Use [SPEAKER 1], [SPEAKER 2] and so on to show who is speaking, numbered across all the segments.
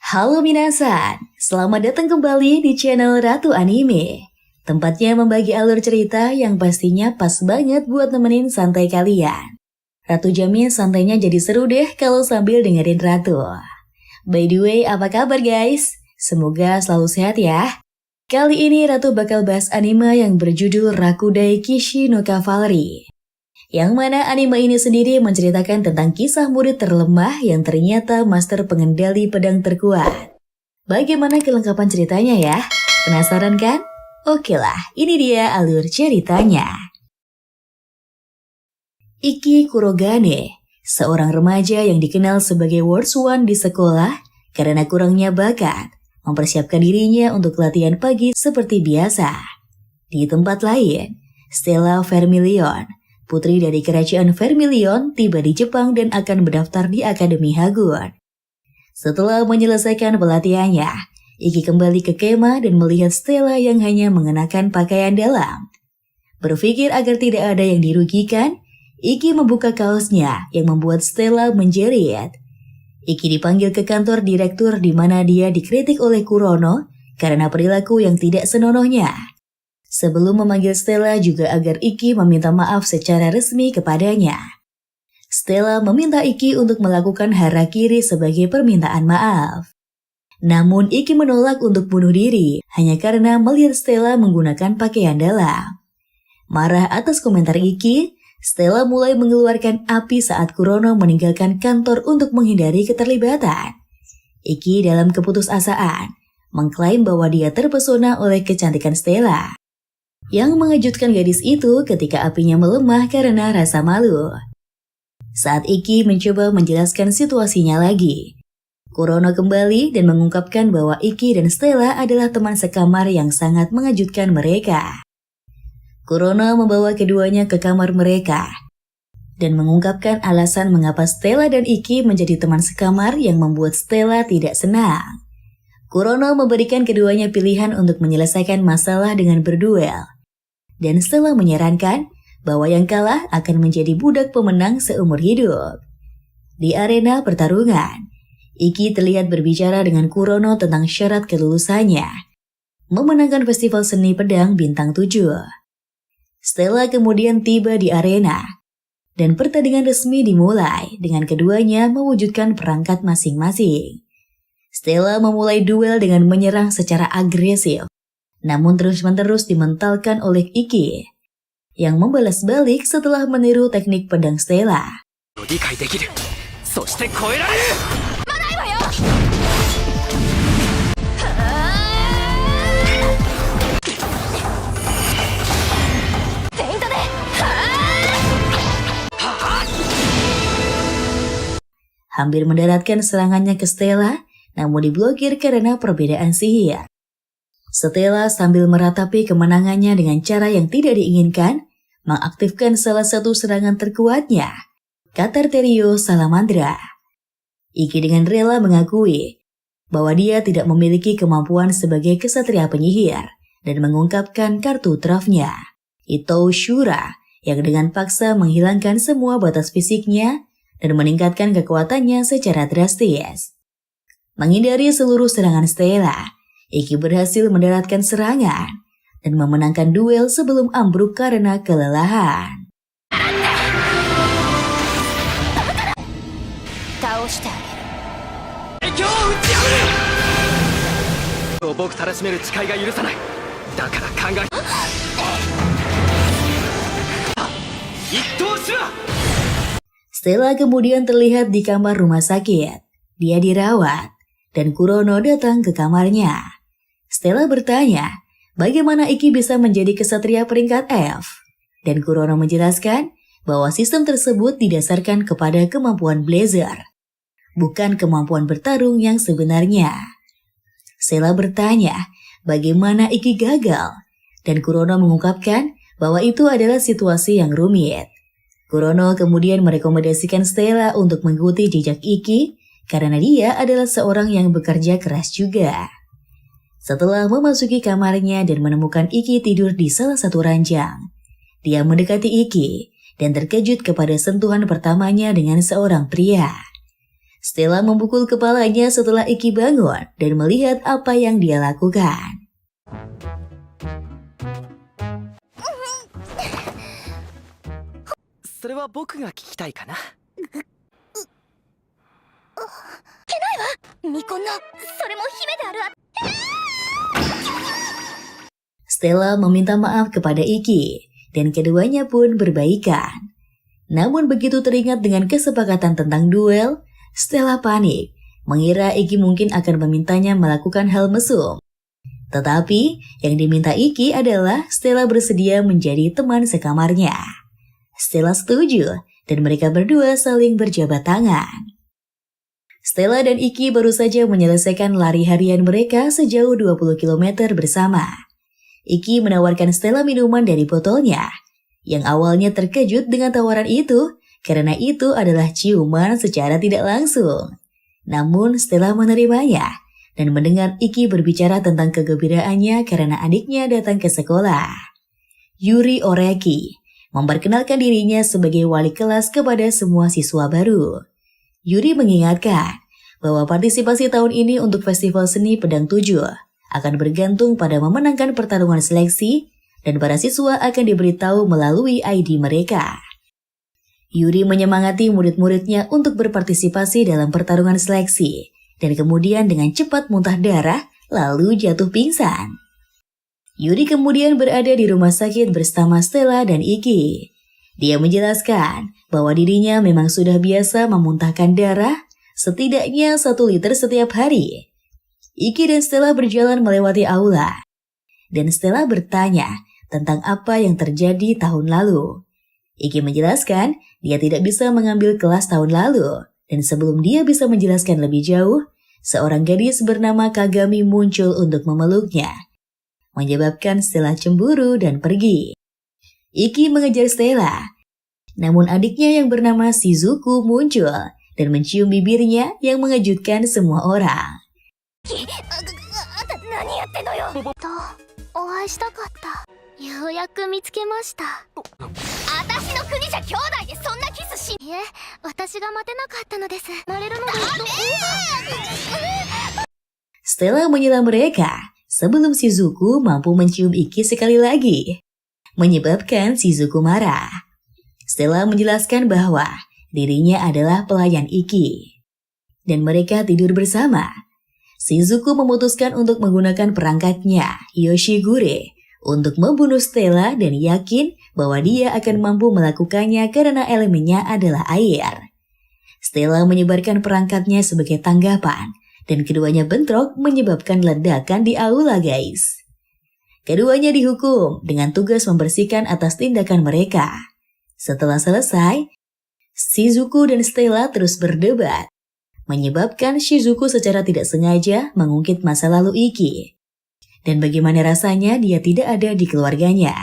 [SPEAKER 1] Halo minasan, selamat datang kembali di channel Ratu Anime. Tempatnya membagi alur cerita yang pastinya pas banget buat nemenin santai kalian. Ratu jamin santainya jadi seru deh kalau sambil dengerin Ratu. By the way, apa kabar guys? Semoga selalu sehat ya. Kali ini Ratu bakal bahas anime yang berjudul Rakudai Kishi no Cavalry. Yang mana anime ini sendiri menceritakan tentang kisah murid terlemah yang ternyata master pengendali pedang terkuat. Bagaimana kelengkapan ceritanya ya? Penasaran kan? Oke lah, ini dia alur ceritanya. Iki Kurogane, seorang remaja yang dikenal sebagai Worst One di sekolah karena kurangnya bakat, mempersiapkan dirinya untuk latihan pagi seperti biasa. Di tempat lain, Stella Vermilion, putri dari kerajaan Vermilion, tiba di Jepang dan akan mendaftar di Akademi Hagun. Setelah menyelesaikan pelatihannya, Iki kembali ke kemah dan melihat Stella yang hanya mengenakan pakaian dalam. Berpikir agar tidak ada yang dirugikan, Iki membuka kaosnya yang membuat Stella menjerit. Iki dipanggil ke kantor direktur di mana dia dikritik oleh Kurono karena perilaku yang tidak senonohnya. Sebelum memanggil Stella juga agar Iki meminta maaf secara resmi kepadanya. Stella meminta Iki untuk melakukan harakiri sebagai permintaan maaf. Namun Iki menolak untuk bunuh diri hanya karena melihat Stella menggunakan pakaian dalam. Marah atas komentar Iki, Stella mulai mengeluarkan api saat Kurono meninggalkan kantor untuk menghindari keterlibatan. Iki dalam keputusasaan mengklaim bahwa dia terpesona oleh kecantikan Stella. Yang mengejutkan gadis itu ketika apinya melemah karena rasa malu. Saat Iki mencoba menjelaskan situasinya lagi, Kurono kembali dan mengungkapkan bahwa Iki dan Stella adalah teman sekamar yang sangat mengejutkan mereka. Kurono membawa keduanya ke kamar mereka dan mengungkapkan alasan mengapa Stella dan Iki menjadi teman sekamar yang membuat Stella tidak senang. Kurono memberikan keduanya pilihan untuk menyelesaikan masalah dengan berduel. Dan Stella menyarankan bahwa yang kalah akan menjadi budak pemenang seumur hidup. Di arena pertarungan, Iki terlihat berbicara dengan Kurono tentang syarat kelulusannya, memenangkan festival seni pedang bintang 7. Stella kemudian tiba di arena, dan pertandingan resmi dimulai dengan keduanya mewujudkan perangkat masing-masing. Stella memulai duel dengan menyerang secara agresif, namun terus-menerus dimentalkan oleh Iki, yang membalas balik setelah meniru teknik pedang Stella. Hampir mendaratkan serangannya ke Stella, namun diblokir karena perbedaan sihir. Stella sambil meratapi kemenangannya dengan cara yang tidak diinginkan, mengaktifkan salah satu serangan terkuatnya, Katarterio Salamandra. Iki dengan rela mengakui bahwa dia tidak memiliki kemampuan sebagai kesatria penyihir dan mengungkapkan kartu trafnya, Itou Shura, yang dengan paksa menghilangkan semua batas fisiknya dan meningkatkan kekuatannya secara drastis. Menghindari seluruh serangan Stella, Iki berhasil mendaratkan serangan dan memenangkan duel sebelum ambruk karena kelelahan. Stella kemudian terlihat di kamar rumah sakit. Dia dirawat dan Kurono datang ke kamarnya. Stella bertanya, bagaimana Iki bisa menjadi kesatria peringkat F? Dan Kurono menjelaskan bahwa sistem tersebut didasarkan kepada kemampuan Blazer, bukan kemampuan bertarung yang sebenarnya. Stella bertanya, bagaimana Iki gagal? Dan Kurono mengungkapkan bahwa itu adalah situasi yang rumit. Kurono kemudian merekomendasikan Stella untuk mengikuti jejak Iki karena dia adalah seorang yang bekerja keras juga. Setelah memasuki kamarnya dan menemukan Iki tidur di salah satu ranjang, dia mendekati Iki dan terkejut kepada sentuhan pertamanya dengan seorang pria. Stella memukul kepalanya setelah Iki bangun dan melihat apa yang dia lakukan. Stella meminta maaf kepada Iki dan keduanya pun berbaikan. Namun begitu teringat dengan kesepakatan tentang duel, Stella panik, mengira Iki mungkin akan memintanya melakukan hal mesum. Tetapi yang diminta Iki adalah Stella bersedia menjadi teman sekamarnya. Stella setuju dan mereka berdua saling berjabat tangan. Stella dan Iki baru saja menyelesaikan lari harian mereka sejauh 20 km bersama. Iki menawarkan Stella minuman dari botolnya, yang awalnya terkejut dengan tawaran itu karena itu adalah ciuman secara tidak langsung. Namun Stella menerimanya dan mendengar Iki berbicara tentang kegembiraannya karena adiknya datang ke sekolah. Yuri Oreki memperkenalkan dirinya sebagai wali kelas kepada semua siswa baru. Yuri mengingatkan bahwa partisipasi tahun ini untuk Festival Seni Pedang Tujuh akan bergantung pada memenangkan pertarungan seleksi dan para siswa akan diberitahu melalui ID mereka. Yuri menyemangati murid-muridnya untuk berpartisipasi dalam pertarungan seleksi dan kemudian dengan cepat muntah darah lalu jatuh pingsan. Yuri kemudian berada di rumah sakit bersama Stella dan Iki. Dia menjelaskan bahwa dirinya memang sudah biasa memuntahkan darah setidaknya 1 liter setiap hari. Iki dan Stella berjalan melewati aula, dan Stella bertanya tentang apa yang terjadi tahun lalu. Iki menjelaskan dia tidak bisa mengambil kelas tahun lalu, dan sebelum dia bisa menjelaskan lebih jauh, seorang gadis bernama Kagami muncul untuk memeluknya, menyebabkan Stella cemburu dan pergi. Iki mengejar Stella, namun adiknya yang bernama Shizuku muncul dan mencium bibirnya yang mengejutkan semua orang. Stella menyela mereka sebelum Shizuku mampu mencium Iki sekali lagi, menyebabkan Shizuku marah. Stella menjelaskan bahwa dirinya adalah pelayan Iki, dan mereka tidur bersama. Shizuku memutuskan untuk menggunakan perangkatnya, Yoshigure, untuk membunuh Stella dan yakin bahwa dia akan mampu melakukannya karena elemennya adalah air. Stella menyebarkan perangkatnya sebagai tanggapan, dan keduanya bentrok menyebabkan ledakan di aula, guys. Keduanya dihukum dengan tugas membersihkan atas tindakan mereka. Setelah selesai, Shizuku dan Stella terus berdebat, menyebabkan Shizuku secara tidak sengaja mengungkit masa lalu Iki, dan bagaimana rasanya dia tidak ada di keluarganya.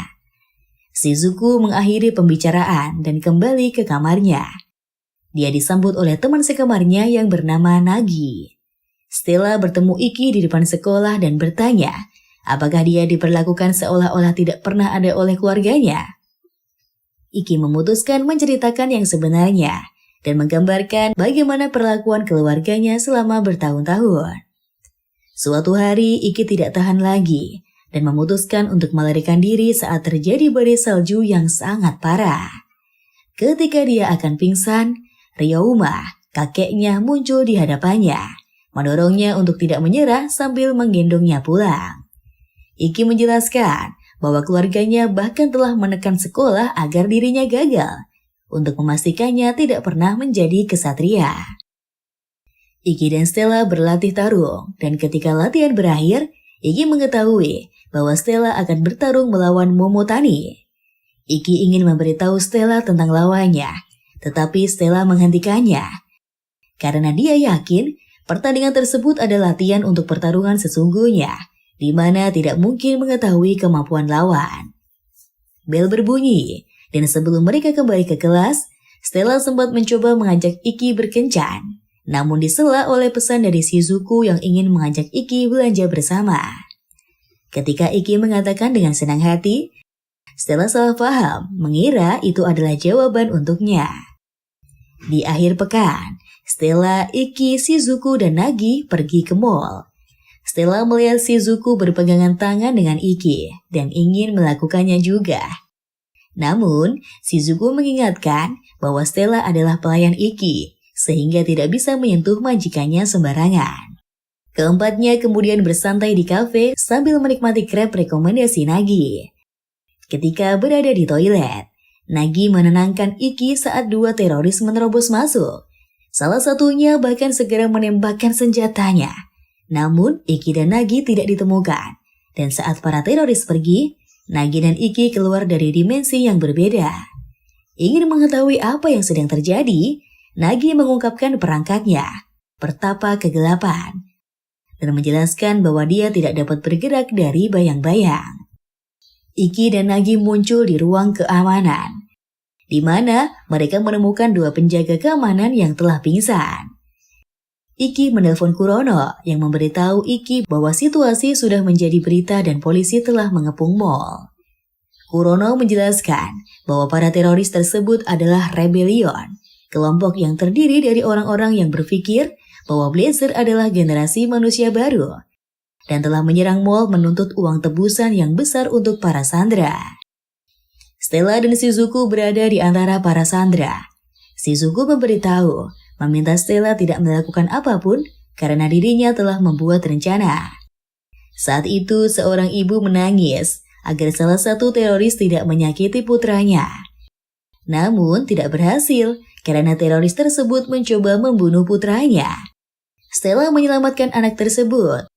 [SPEAKER 1] Shizuku mengakhiri pembicaraan dan kembali ke kamarnya. Dia disambut oleh teman sekamarnya yang bernama Nagi. Stella bertemu Iki di depan sekolah dan bertanya, apakah dia diperlakukan seolah-olah tidak pernah ada oleh keluarganya. Iki memutuskan menceritakan yang sebenarnya dan menggambarkan bagaimana perlakuan keluarganya selama bertahun-tahun. Suatu hari, Iki tidak tahan lagi dan memutuskan untuk melarikan diri saat terjadi badai salju yang sangat parah. Ketika dia akan pingsan, Ryouma, kakeknya, muncul di hadapannya, mendorongnya untuk tidak menyerah sambil menggendongnya pulang. Iki menjelaskan bahwa keluarganya bahkan telah menekan sekolah agar dirinya gagal, untuk memastikannya tidak pernah menjadi kesatria. Iki dan Stella berlatih tarung, dan ketika latihan berakhir, Iki mengetahui bahwa Stella akan bertarung melawan Momotani. Iki ingin memberitahu Stella tentang lawannya, tetapi Stella menghentikannya, karena dia yakin pertandingan tersebut adalah latihan untuk pertarungan sesungguhnya, di mana tidak mungkin mengetahui kemampuan lawan. Bel berbunyi, dan sebelum mereka kembali ke kelas, Stella sempat mencoba mengajak Iki berkencan, namun disela oleh pesan dari Shizuku yang ingin mengajak Iki belanja bersama. Ketika Iki mengatakan dengan senang hati, Stella salah paham, mengira itu adalah jawaban untuknya. Di akhir pekan, Stella, Iki, Shizuku, dan Nagi pergi ke mall. Stella melihat Shizuku berpegangan tangan dengan Iki dan ingin melakukannya juga. Namun, Shizuku mengingatkan bahwa Stella adalah pelayan Iki, sehingga tidak bisa menyentuh majikannya sembarangan. Keempatnya kemudian bersantai di kafe sambil menikmati krep rekomendasi Nagi. Ketika berada di toilet, Nagi menenangkan Iki saat dua teroris menerobos masuk. Salah satunya bahkan segera menembakkan senjatanya. Namun, Iki dan Nagi tidak ditemukan. Dan saat para teroris pergi, Nagi dan Iki keluar dari dimensi yang berbeda. Ingin mengetahui apa yang sedang terjadi, Nagi mengungkapkan perangkatnya, Pertapa Kegelapan, dan menjelaskan bahwa dia tidak dapat bergerak dari bayang-bayang. Iki dan Nagi muncul di ruang keamanan, di mana mereka menemukan dua penjaga keamanan yang telah pingsan. Iki menelpon Kurono yang memberitahu Iki bahwa situasi sudah menjadi berita dan polisi telah mengepung mall. Kurono menjelaskan bahwa para teroris tersebut adalah Rebellion, kelompok yang terdiri dari orang-orang yang berpikir bahwa Blazer adalah generasi manusia baru dan telah menyerang mall menuntut uang tebusan yang besar untuk para sandera. Stella dan Shizuku berada di antara para sandera. Shizuku memberitahu, meminta Stella tidak melakukan apapun karena dirinya telah membuat rencana. Saat itu seorang ibu menangis agar salah satu teroris tidak menyakiti putranya. Namun tidak berhasil karena teroris tersebut mencoba membunuh putranya. Stella menyelamatkan anak tersebut.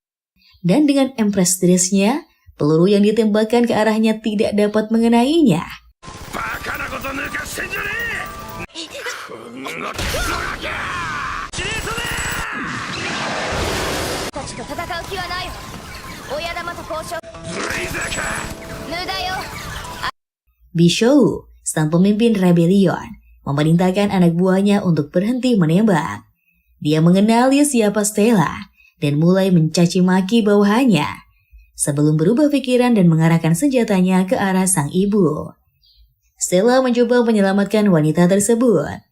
[SPEAKER 1] Dan dengan empress dress-nya, peluru yang ditembakkan ke arahnya tidak dapat mengenainya. Bishou, sang pemimpin Rebellion, memerintahkan anak buahnya untuk berhenti menembak. Dia mengenali siapa Stella dan mulai mencaci maki bawahannya sebelum berubah pikiran dan mengarahkan senjatanya ke arah sang ibu. Stella mencoba menyelamatkan wanita tersebut.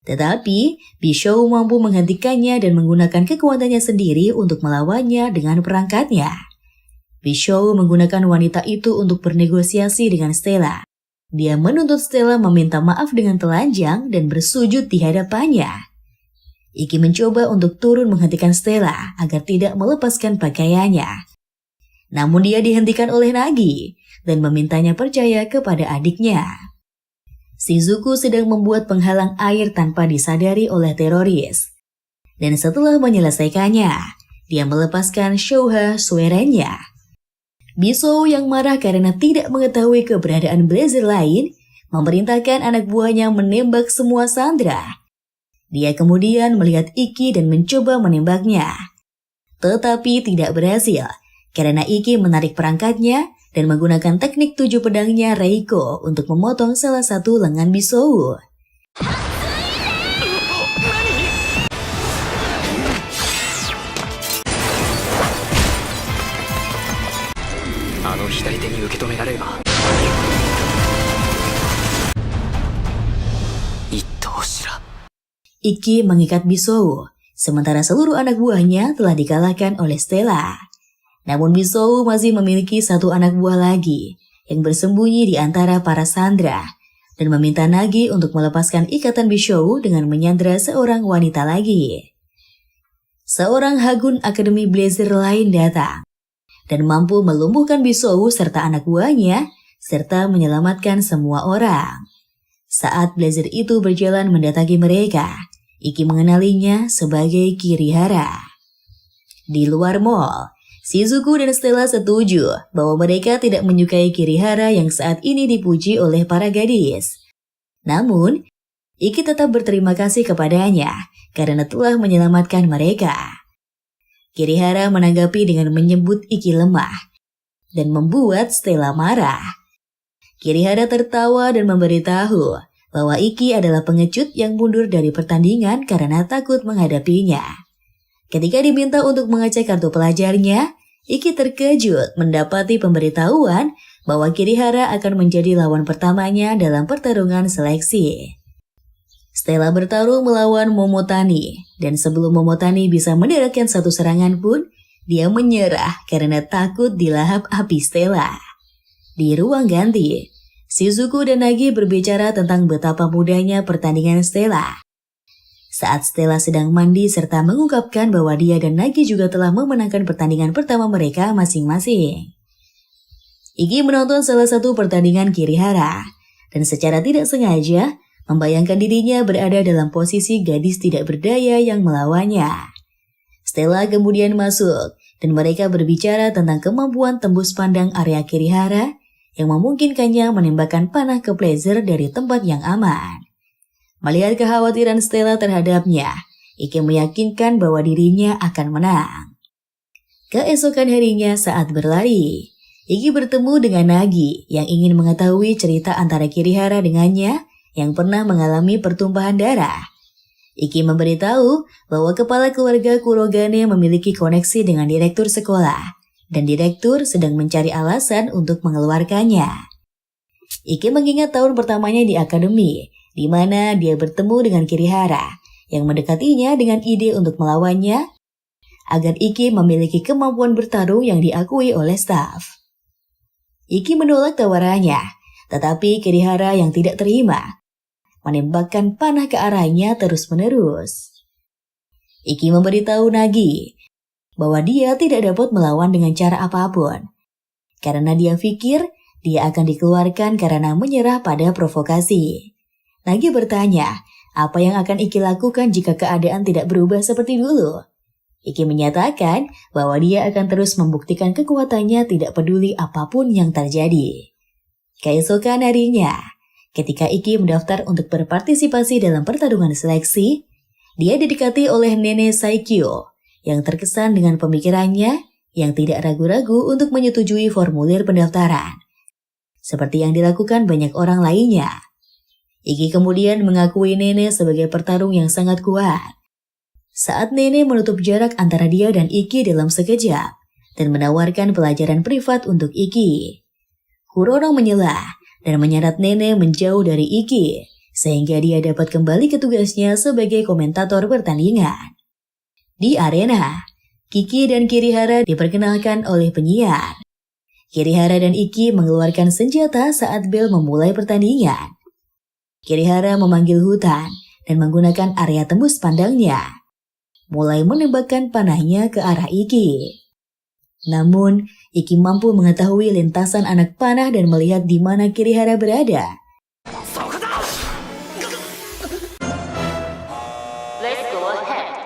[SPEAKER 1] Tetapi, Bishou mampu menghentikannya dan menggunakan kekuatannya sendiri untuk melawannya dengan perangkatnya. Bishou menggunakan wanita itu untuk bernegosiasi dengan Stella. Dia menuntut Stella meminta maaf dengan telanjang dan bersujud di hadapannya. Iki mencoba untuk turun menghentikan Stella agar tidak melepaskan pakaiannya. Namun dia dihentikan oleh Nagi dan memintanya percaya kepada adiknya. Shizuku sedang membuat penghalang air tanpa disadari oleh teroris. Dan setelah menyelesaikannya, dia melepaskan Shouha Suerennya. Bishou yang marah karena tidak mengetahui keberadaan Blazer lain, memerintahkan anak buahnya menembak semua sandera. Dia kemudian melihat Iki dan mencoba menembaknya. Tetapi tidak berhasil, karena Iki menarik perangkatnya dan menggunakan teknik 7 pedangnya Reiko untuk memotong salah satu lengan Bishou. Iki mengikat Bishou, sementara seluruh anak buahnya telah dikalahkan oleh Stella. Namun Bishou masih memiliki satu anak buah lagi yang bersembunyi di antara para sandera dan meminta Nagi untuk melepaskan ikatan Bishou dengan menyandera seorang wanita lagi. Seorang Hagun Akademi Blazer lain datang dan mampu melumpuhkan Bishou serta anak buahnya serta menyelamatkan semua orang. Saat Blazer itu berjalan mendatangi mereka, Iki mengenalinya sebagai Kirihara. Di luar mall, Shizuku dan Stella setuju bahwa mereka tidak menyukai Kirihara yang saat ini dipuji oleh para gadis. Namun, Iki tetap berterima kasih kepadanya karena telah menyelamatkan mereka. Kirihara menanggapi dengan menyebut Iki lemah dan membuat Stella marah. Kirihara tertawa dan memberitahu bahwa Iki adalah pengecut yang mundur dari pertandingan karena takut menghadapinya. Ketika diminta untuk mengecek kartu pelajarnya, Iki terkejut mendapati pemberitahuan bahwa Kirihara akan menjadi lawan pertamanya dalam pertarungan seleksi. Stella bertarung melawan Momotani, dan sebelum Momotani bisa mendaratkan satu serangan pun, dia menyerah karena takut dilahap api Stella. Di ruang ganti, Shizuku dan Nagi berbicara tentang betapa mudahnya pertandingan Stella. Saat Stella sedang mandi serta mengungkapkan bahwa dia dan Nagi juga telah memenangkan pertandingan pertama mereka masing-masing. Iki menonton salah satu pertandingan Kirihara, dan secara tidak sengaja membayangkan dirinya berada dalam posisi gadis tidak berdaya yang melawannya. Stella kemudian masuk, dan mereka berbicara tentang kemampuan tembus pandang area Kirihara yang memungkinkannya menembakkan panah ke Pleasure dari tempat yang aman. Melihat kekhawatiran Stella terhadapnya, Iki meyakinkan bahwa dirinya akan menang. Keesokan harinya saat berlari, Iki bertemu dengan Nagi yang ingin mengetahui cerita antara Kirihara dengannya yang pernah mengalami pertumpahan darah. Iki memberitahu bahwa kepala keluarga Kurogane memiliki koneksi dengan direktur sekolah, dan direktur sedang mencari alasan untuk mengeluarkannya. Iki mengingat tahun pertamanya di akademi, di mana dia bertemu dengan Kirihara yang mendekatinya dengan ide untuk melawannya agar Iki memiliki kemampuan bertarung yang diakui oleh staf. Iki menolak tawarannya, tetapi Kirihara yang tidak terima menembakkan panah ke arahnya terus-menerus. Iki memberitahu Nagi bahwa dia tidak dapat melawan dengan cara apapun, karena dia pikir dia akan dikeluarkan karena menyerah pada provokasi. Nagi bertanya, apa yang akan Iki lakukan jika keadaan tidak berubah seperti dulu? Iki menyatakan bahwa dia akan terus membuktikan kekuatannya tidak peduli apapun yang terjadi. Keesokan harinya, ketika Iki mendaftar untuk berpartisipasi dalam pertarungan seleksi, dia didekati oleh Nenek Saikyo yang terkesan dengan pemikirannya yang tidak ragu-ragu untuk menyetujui formulir pendaftaran, seperti yang dilakukan banyak orang lainnya. Iki kemudian mengakui Nenek sebagai petarung yang sangat kuat. Saat Nenek menutup jarak antara dia dan Iki dalam sekejap dan menawarkan pelajaran privat untuk Iki. Kurono menyela dan menyarat Nenek menjauh dari Iki sehingga dia dapat kembali ke tugasnya sebagai komentator pertandingan. Di arena, Kiki dan Kirihara diperkenalkan oleh penyiar. Kirihara dan Iki mengeluarkan senjata saat bel memulai pertandingan. Kirihara memanggil hutan dan menggunakan area tembus pandangnya, mulai menembakkan panahnya ke arah Iki. Namun, Iki mampu mengetahui lintasan anak panah dan melihat di mana Kirihara berada. Let's go ahead.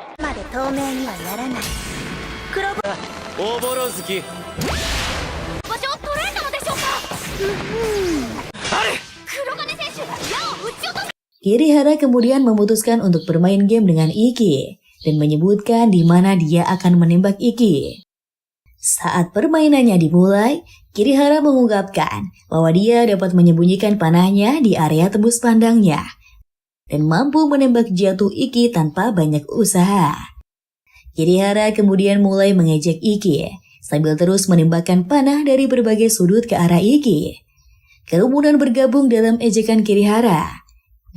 [SPEAKER 1] Kirihara kemudian memutuskan untuk bermain game dengan Iki dan menyebutkan di mana dia akan menembak Iki. Saat permainannya dimulai, Kirihara mengungkapkan bahwa dia dapat menyembunyikan panahnya di area tembus pandangnya dan mampu menembak jatuh Iki tanpa banyak usaha. Kirihara kemudian mulai mengejek Iki sambil terus menembakkan panah dari berbagai sudut ke arah Iki. Kerumunan bergabung dalam ejekan Kirihara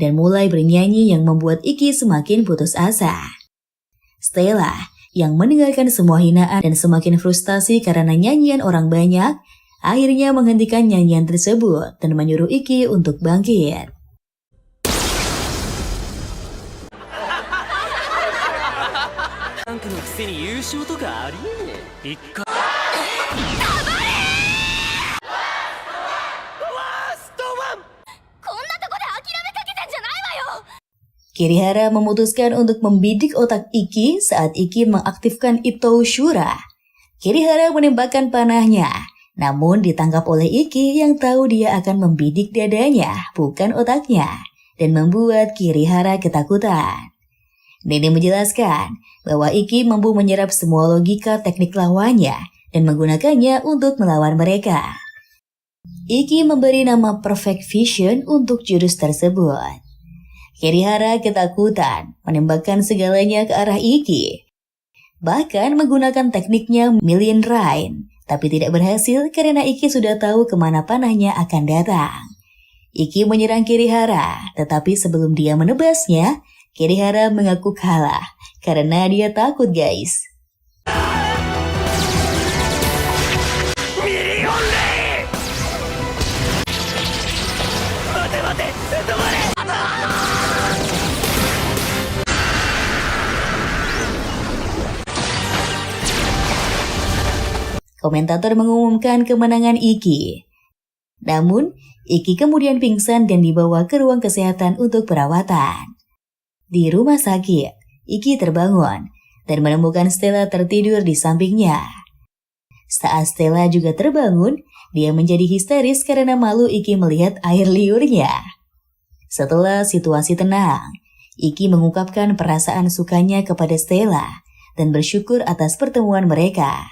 [SPEAKER 1] dan mulai bernyanyi yang membuat Iki semakin putus asa. Stella yang mendengarkan semua hinaan dan semakin frustasi karena nyanyian orang banyak, akhirnya menghentikan nyanyian tersebut dan menyuruh Iki untuk bangkit. Kirihara memutuskan untuk membidik otak Iki saat Iki mengaktifkan Itou Shura. Kirihara menembakkan panahnya, namun ditangkap oleh Iki yang tahu dia akan membidik dadanya, bukan otaknya, dan membuat Kirihara ketakutan. Nenek menjelaskan bahwa Iki mampu menyerap semua logika teknik lawannya dan menggunakannya untuk melawan mereka. Iki memberi nama Perfect Vision untuk jurus tersebut. Kirihara ketakutan menembakkan segalanya ke arah Iki. Bahkan menggunakan tekniknya Million Rain, tapi tidak berhasil karena Iki sudah tahu kemana panahnya akan datang. Iki menyerang Kirihara, tetapi sebelum dia menebasnya, Kirihara mengaku kalah karena dia takut guys. Komentator mengumumkan kemenangan Iki. Namun, Iki kemudian pingsan dan dibawa ke ruang kesehatan untuk perawatan. Di rumah sakit, Iki terbangun dan menemukan Stella tertidur di sampingnya. Saat Stella juga terbangun, dia menjadi histeris karena malu Iki melihat air liurnya. Setelah situasi tenang, Iki mengungkapkan perasaan sukanya kepada Stella dan bersyukur atas pertemuan mereka.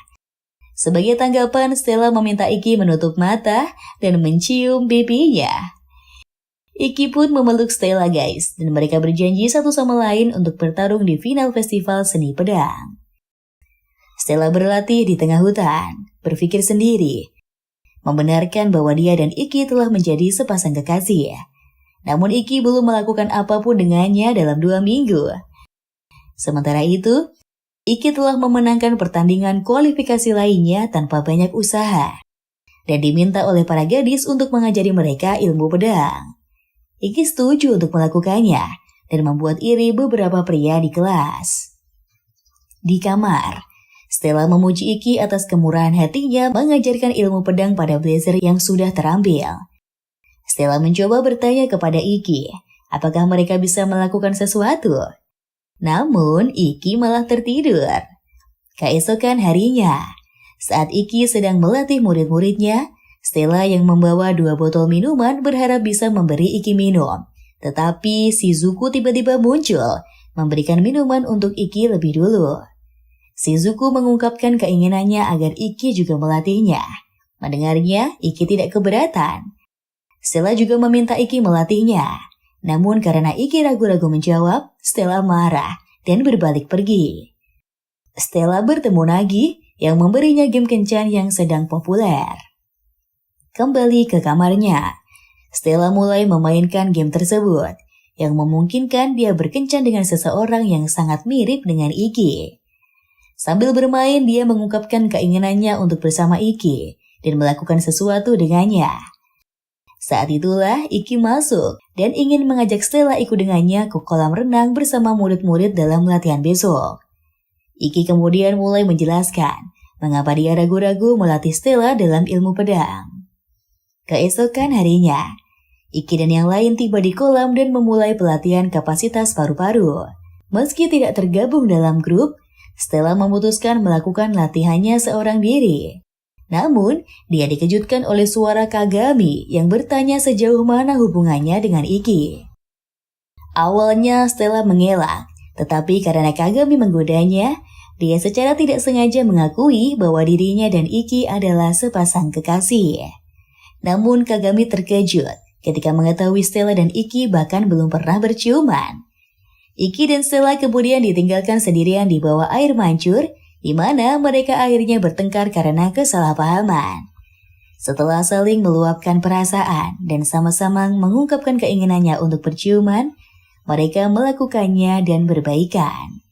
[SPEAKER 1] Sebagai tanggapan, Stella meminta Iki menutup mata dan mencium pipinya. Iki pun memeluk Stella guys, dan mereka berjanji satu sama lain untuk bertarung di final festival seni pedang. Stella berlatih di tengah hutan, berpikir sendiri, membenarkan bahwa dia dan Iki telah menjadi sepasang kekasih. Namun Iki belum melakukan apapun dengannya dalam 2 minggu. Sementara itu, Iki telah memenangkan pertandingan kualifikasi lainnya tanpa banyak usaha dan diminta oleh para gadis untuk mengajari mereka ilmu pedang. Iki setuju untuk melakukannya dan membuat iri beberapa pria di kelas. Di kamar, Stella memuji Iki atas kemurahan hatinya mengajarkan ilmu pedang pada Blazer yang sudah terampil. Stella mencoba bertanya kepada Iki, apakah mereka bisa melakukan sesuatu? Namun, Iki malah tertidur. Keesokan harinya, saat Iki sedang melatih murid-muridnya, Stella yang membawa 2 botol minuman berharap bisa memberi Iki minum. Tetapi Shizuku tiba-tiba muncul, memberikan minuman untuk Iki lebih dulu. Shizuku mengungkapkan keinginannya agar Iki juga melatihnya. Mendengarnya, Iki tidak keberatan. Stella juga meminta Iki melatihnya. Namun karena Iki ragu-ragu menjawab, Stella marah dan berbalik pergi. Stella bertemu Nagi yang memberinya game kencan yang sedang populer. Kembali ke kamarnya, Stella mulai memainkan game tersebut yang memungkinkan dia berkencan dengan seseorang yang sangat mirip dengan Iki. Sambil bermain, dia mengungkapkan keinginannya untuk bersama Iki dan melakukan sesuatu dengannya. Saat itulah Iki masuk dan ingin mengajak Stella ikut dengannya ke kolam renang bersama murid-murid dalam latihan besok. Iki kemudian mulai menjelaskan mengapa dia ragu-ragu melatih Stella dalam ilmu pedang. Keesokan harinya, Iki dan yang lain tiba di kolam dan memulai pelatihan kapasitas paru-paru. Meski tidak tergabung dalam grup, Stella memutuskan melakukan latihannya seorang diri. Namun, dia dikejutkan oleh suara Kagami yang bertanya sejauh mana hubungannya dengan Iki. Awalnya Stella mengelak, tetapi karena Kagami menggodanya, dia secara tidak sengaja mengakui bahwa dirinya dan Iki adalah sepasang kekasih. Namun Kagami terkejut ketika mengetahui Stella dan Iki bahkan belum pernah berciuman. Iki dan Stella kemudian ditinggalkan sendirian di bawah air mancur, di mana mereka akhirnya bertengkar karena kesalahpahaman. Setelah saling meluapkan perasaan dan sama-sama mengungkapkan keinginannya untuk berciuman, mereka melakukannya dan berbaikan.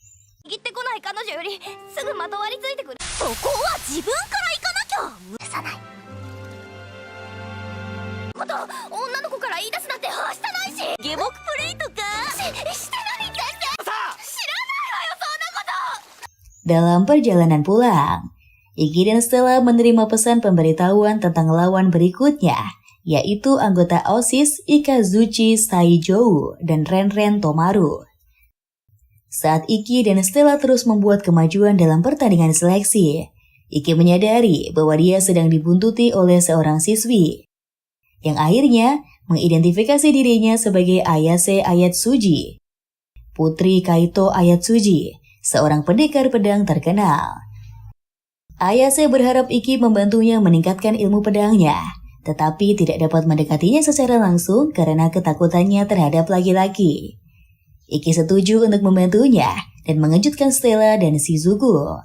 [SPEAKER 1] Dalam perjalanan pulang, Iki dan Stella menerima pesan pemberitahuan tentang lawan berikutnya, yaitu anggota OSIS Ikazuchi Saijou dan Renren Tomaru. Saat Iki dan Stella terus membuat kemajuan dalam pertandingan seleksi, Iki menyadari bahwa dia sedang dibuntuti oleh seorang siswi, yang akhirnya mengidentifikasi dirinya sebagai Ayase Ayatsuji, putri Kaito Ayatsuji, seorang pendekar pedang terkenal. Ayase berharap Iki membantunya meningkatkan ilmu pedangnya, tetapi tidak dapat mendekatinya secara langsung karena ketakutannya terhadap laki-laki. Iki setuju untuk membantunya dan mengejutkan Stella dan Shizuku.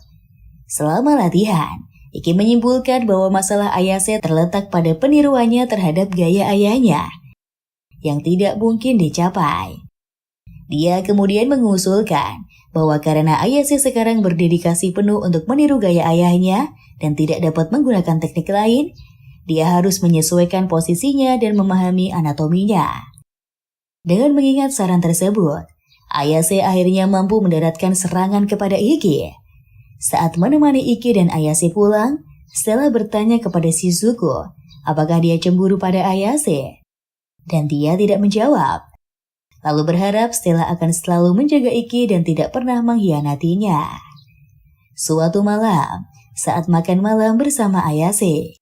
[SPEAKER 1] Selama latihan, Iki menyimpulkan bahwa masalah Ayase terletak pada peniruannya terhadap gaya ayahnya. yang tidak mungkin dicapai. Dia kemudian mengusulkan bahwa karena Ayase sekarang berdedikasi penuh untuk meniru gaya ayahnya dan tidak dapat menggunakan teknik lain, dia harus menyesuaikan posisinya dan memahami anatominya. Dengan mengingat saran tersebut, Ayase akhirnya mampu mendaratkan serangan kepada Iki. Saat menemani Iki dan Ayase pulang, Stella bertanya kepada Shizuku apakah dia cemburu pada Ayase, dan dia tidak menjawab. Lalu berharap Stella akan selalu menjaga Iki dan tidak pernah mengkhianatinya. Suatu malam, saat makan malam bersama Ayase,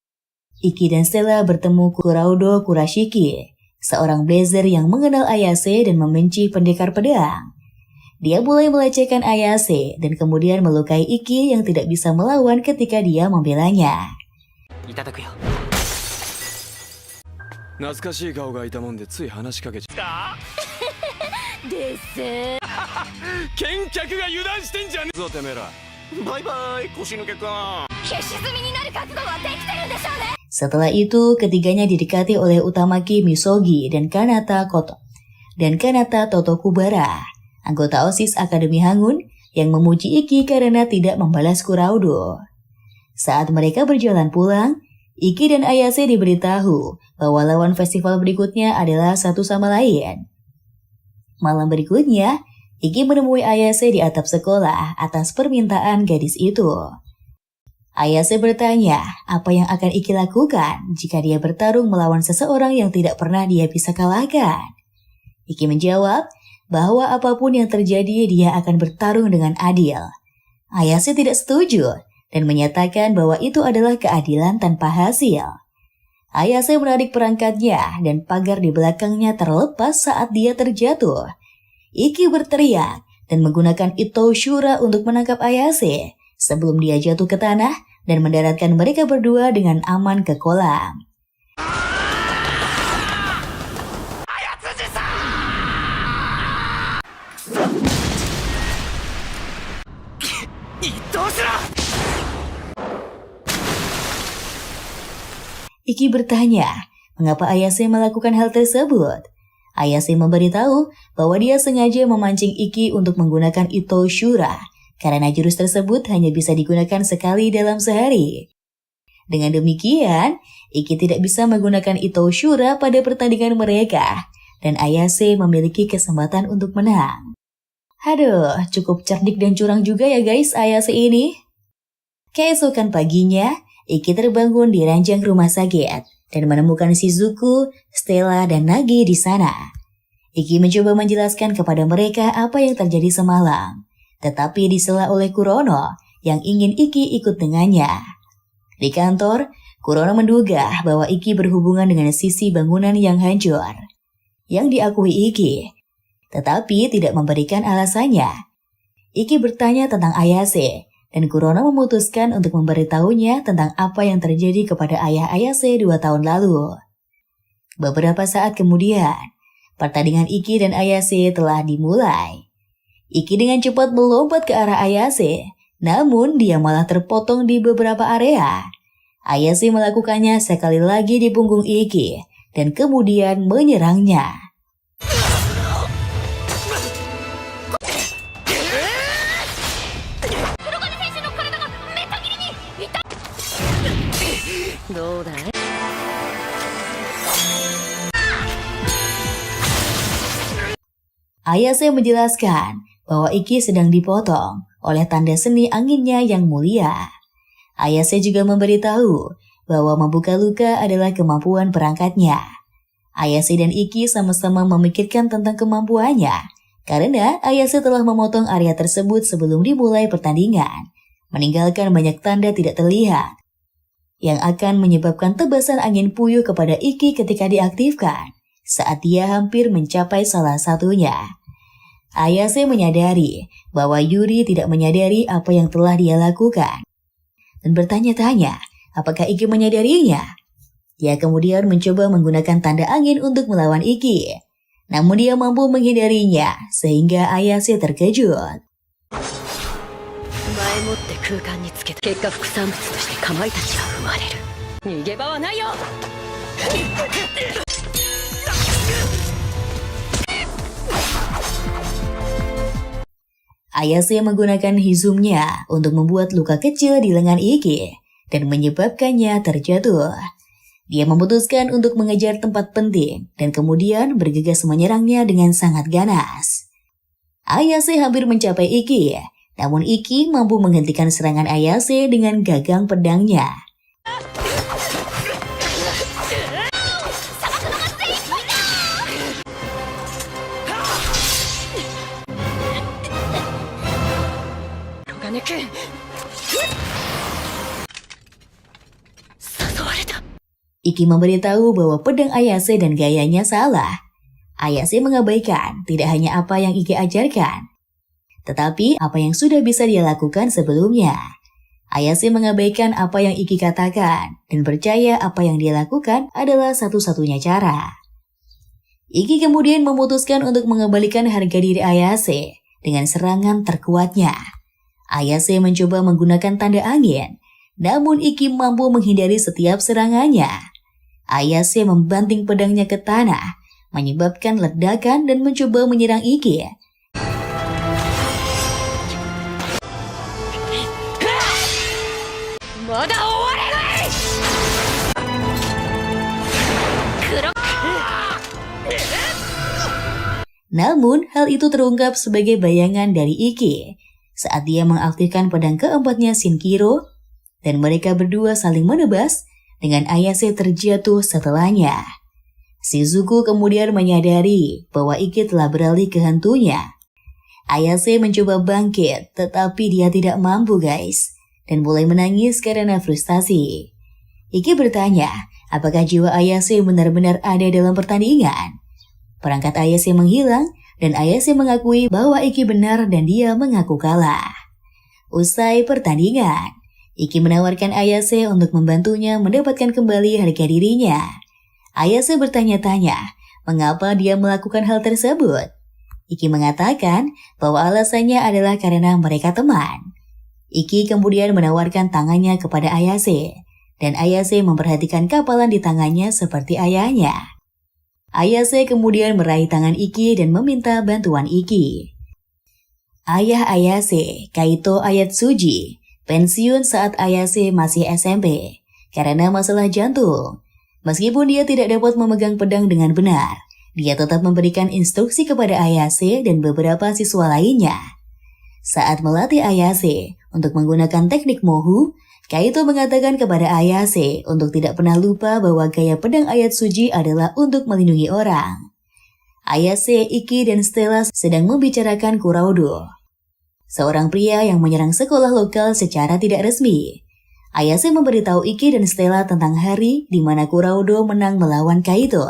[SPEAKER 1] Iki dan Stella bertemu Kuraudo Kurashiki, seorang blazer yang mengenal Ayase dan membenci pendekar pedang. Dia mulai melecehkan Ayase dan kemudian melukai Iki yang tidak bisa melawan ketika dia membelanya.
[SPEAKER 2] 懐かしい顔がいたもんでつい話しかけちゃったです見客が油断してんじゃねえぞてめえらバイバイ腰抜けか消し済みになる覚悟はできてるんでしょうね
[SPEAKER 1] Setelah itu, ketiganya didekati oleh Utamaki Misogi dan Kanata Totokubara, anggota OSIS Akademi Hangun yang memuji Iki karena tidak membalas Kuraudo. Saat mereka berjalan pulang, Iki dan Ayase diberitahu bahwa lawan festival berikutnya adalah satu sama lain. Malam berikutnya, Iki menemui Ayase di atap sekolah atas permintaan gadis itu. Ayase bertanya apa yang akan Iki lakukan jika dia bertarung melawan seseorang yang tidak pernah dia bisa kalahkan. Iki menjawab bahwa apapun yang terjadi dia akan bertarung dengan adil. Ayase tidak setuju dan menyatakan bahwa itu adalah keadilan tanpa hasil. Ayase menarik perangkatnya dan pagar di belakangnya terlepas saat dia terjatuh. Iki berteriak dan menggunakan Ito Shura untuk menangkap Ayase sebelum dia jatuh ke tanah dan mendaratkan mereka berdua dengan aman ke kolam. Iki bertanya, mengapa Ayase melakukan hal tersebut? Ayase memberitahu bahwa dia sengaja memancing Iki untuk menggunakan Ito Shura, karena jurus tersebut hanya bisa digunakan sekali dalam sehari. Dengan demikian, Iki tidak bisa menggunakan Ito Shura pada pertandingan mereka, dan Ayase memiliki kesempatan untuk menang. Aduh, cukup cerdik dan curang juga ya guys Ayase ini. Keesokan paginya, Iki terbangun di ranjang rumah sakit dan menemukan Shizuku, Stella, dan Nagi di sana. Iki mencoba menjelaskan kepada mereka apa yang terjadi semalam, tetapi disela oleh Kurono yang ingin Iki ikut dengannya. Di kantor, Kurono menduga bahwa Iki berhubungan dengan sisi bangunan yang hancur, yang diakui Iki, tetapi tidak memberikan alasannya. Iki bertanya tentang Ayase, dan Kurono memutuskan untuk memberitahunya tentang apa yang terjadi kepada ayah Ayase 2 tahun lalu. Beberapa saat kemudian, pertandingan Iki dan Ayase telah dimulai. Iki dengan cepat melompat ke arah Ayase, namun dia malah terpotong di beberapa area. Ayase melakukannya sekali lagi di punggung Iki, dan kemudian menyerangnya. Ayase menjelaskan bahwa Iki sedang dipotong oleh tanda seni anginnya yang mulia. Ayase juga memberitahu bahwa membuka luka adalah kemampuan perangkatnya. Ayase dan Iki sama-sama memikirkan tentang kemampuannya, karena Ayase telah memotong area tersebut sebelum dimulai pertandingan, meninggalkan banyak tanda tidak terlihat, yang akan menyebabkan tebasan angin puyuh kepada Iki ketika diaktifkan, saat dia hampir mencapai salah satunya. Ayase menyadari bahwa Yuri tidak menyadari apa yang telah dia lakukan, dan bertanya-tanya apakah Iki menyadarinya. Dia kemudian mencoba menggunakan tanda angin untuk melawan Iki, namun dia mampu menghindarinya sehingga Ayase terkejut. Ayase menggunakan hizumnya untuk membuat luka kecil di lengan Iki dan menyebabkannya terjatuh. Dia memutuskan untuk mengejar tempat penting dan kemudian bergegas menyerangnya dengan sangat ganas. Ayase hampir mencapai Iki, namun Iki mampu menghentikan serangan Ayase dengan gagang pedangnya. Iki memberitahu bahwa pedang Ayase dan gayanya salah. Ayase mengabaikan tidak hanya apa yang Iki ajarkan, tetapi apa yang sudah bisa dia lakukan sebelumnya. Ayase mengabaikan apa yang Iki katakan dan percaya apa yang dia lakukan adalah satu-satunya cara. Iki kemudian memutuskan untuk mengembalikan harga diri Ayase dengan serangan terkuatnya. Ayase mencoba menggunakan tanda angin, namun Iki mampu menghindari setiap serangannya. Ayase membanting pedangnya ke tanah, menyebabkan ledakan dan mencoba menyerang Iki. Namun, hal itu terungkap sebagai bayangan dari Iki saat dia mengaktifkan pedang keempatnya Shinkiro, dan mereka berdua saling menebas dengan Ayase terjatuh setelahnya. Shizuku kemudian menyadari bahwa Iki telah beralih ke hantunya. Ayase mencoba bangkit, tetapi dia tidak mampu guys, dan mulai menangis karena frustasi. Iki bertanya, apakah jiwa Ayase benar-benar ada dalam pertandingan? Perangkat Ayase menghilang, dan Ayase mengakui bahwa Iki benar dan dia mengaku kalah. Usai pertandingan, Iki menawarkan Ayase untuk membantunya mendapatkan kembali harga dirinya. Ayase bertanya-tanya mengapa dia melakukan hal tersebut. Iki mengatakan bahwa alasannya adalah karena mereka teman. Iki kemudian menawarkan tangannya kepada Ayase, dan Ayase memperhatikan kapalan di tangannya seperti ayahnya. Ayase kemudian meraih tangan Iki dan meminta bantuan Iki. Ayah Ayase, Kaito Ayatsuji, pensiun saat Ayase masih SMP karena masalah jantung. Meskipun dia tidak dapat memegang pedang dengan benar, dia tetap memberikan instruksi kepada Ayase dan beberapa siswa lainnya. Saat melatih Ayase untuk menggunakan teknik Mohu, Kaito mengatakan kepada Ayase untuk tidak pernah lupa bahwa gaya pedang Ayatsuji adalah untuk melindungi orang. Ayase, Iki, dan Stella sedang membicarakan Kuraudo, seorang pria yang menyerang sekolah lokal secara tidak resmi. Ayase memberitahu Iki dan Stella tentang hari di mana Kuraudo menang melawan Kaito.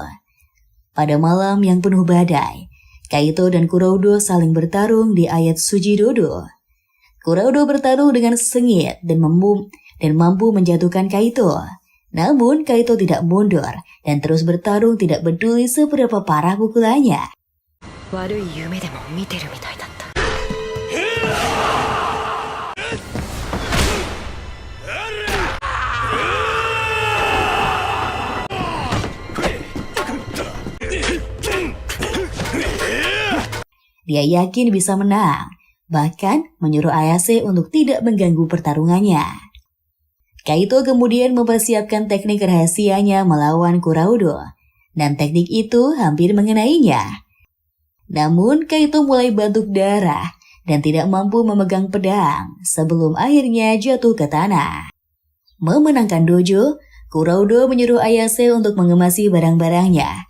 [SPEAKER 1] Pada malam yang penuh badai, Kaito dan Kuraudo saling bertarung di Ayatsuji Dodo. Kuraudo bertarung dengan sengit dan mampu menjatuhkan Kaito. Namun Kaito tidak mundur dan terus bertarung tidak peduli seberapa parah pukulannya. Dia yakin bisa menang, bahkan menyuruh Ayase untuk tidak mengganggu pertarungannya. Kaito kemudian mempersiapkan teknik rahasianya melawan Kuraudo, dan teknik itu hampir mengenainya. Namun Kaito mulai batuk darah dan tidak mampu memegang pedang sebelum akhirnya jatuh ke tanah. Memenangkan dojo, Kuraudo menyuruh Ayase untuk mengemasi barang-barangnya,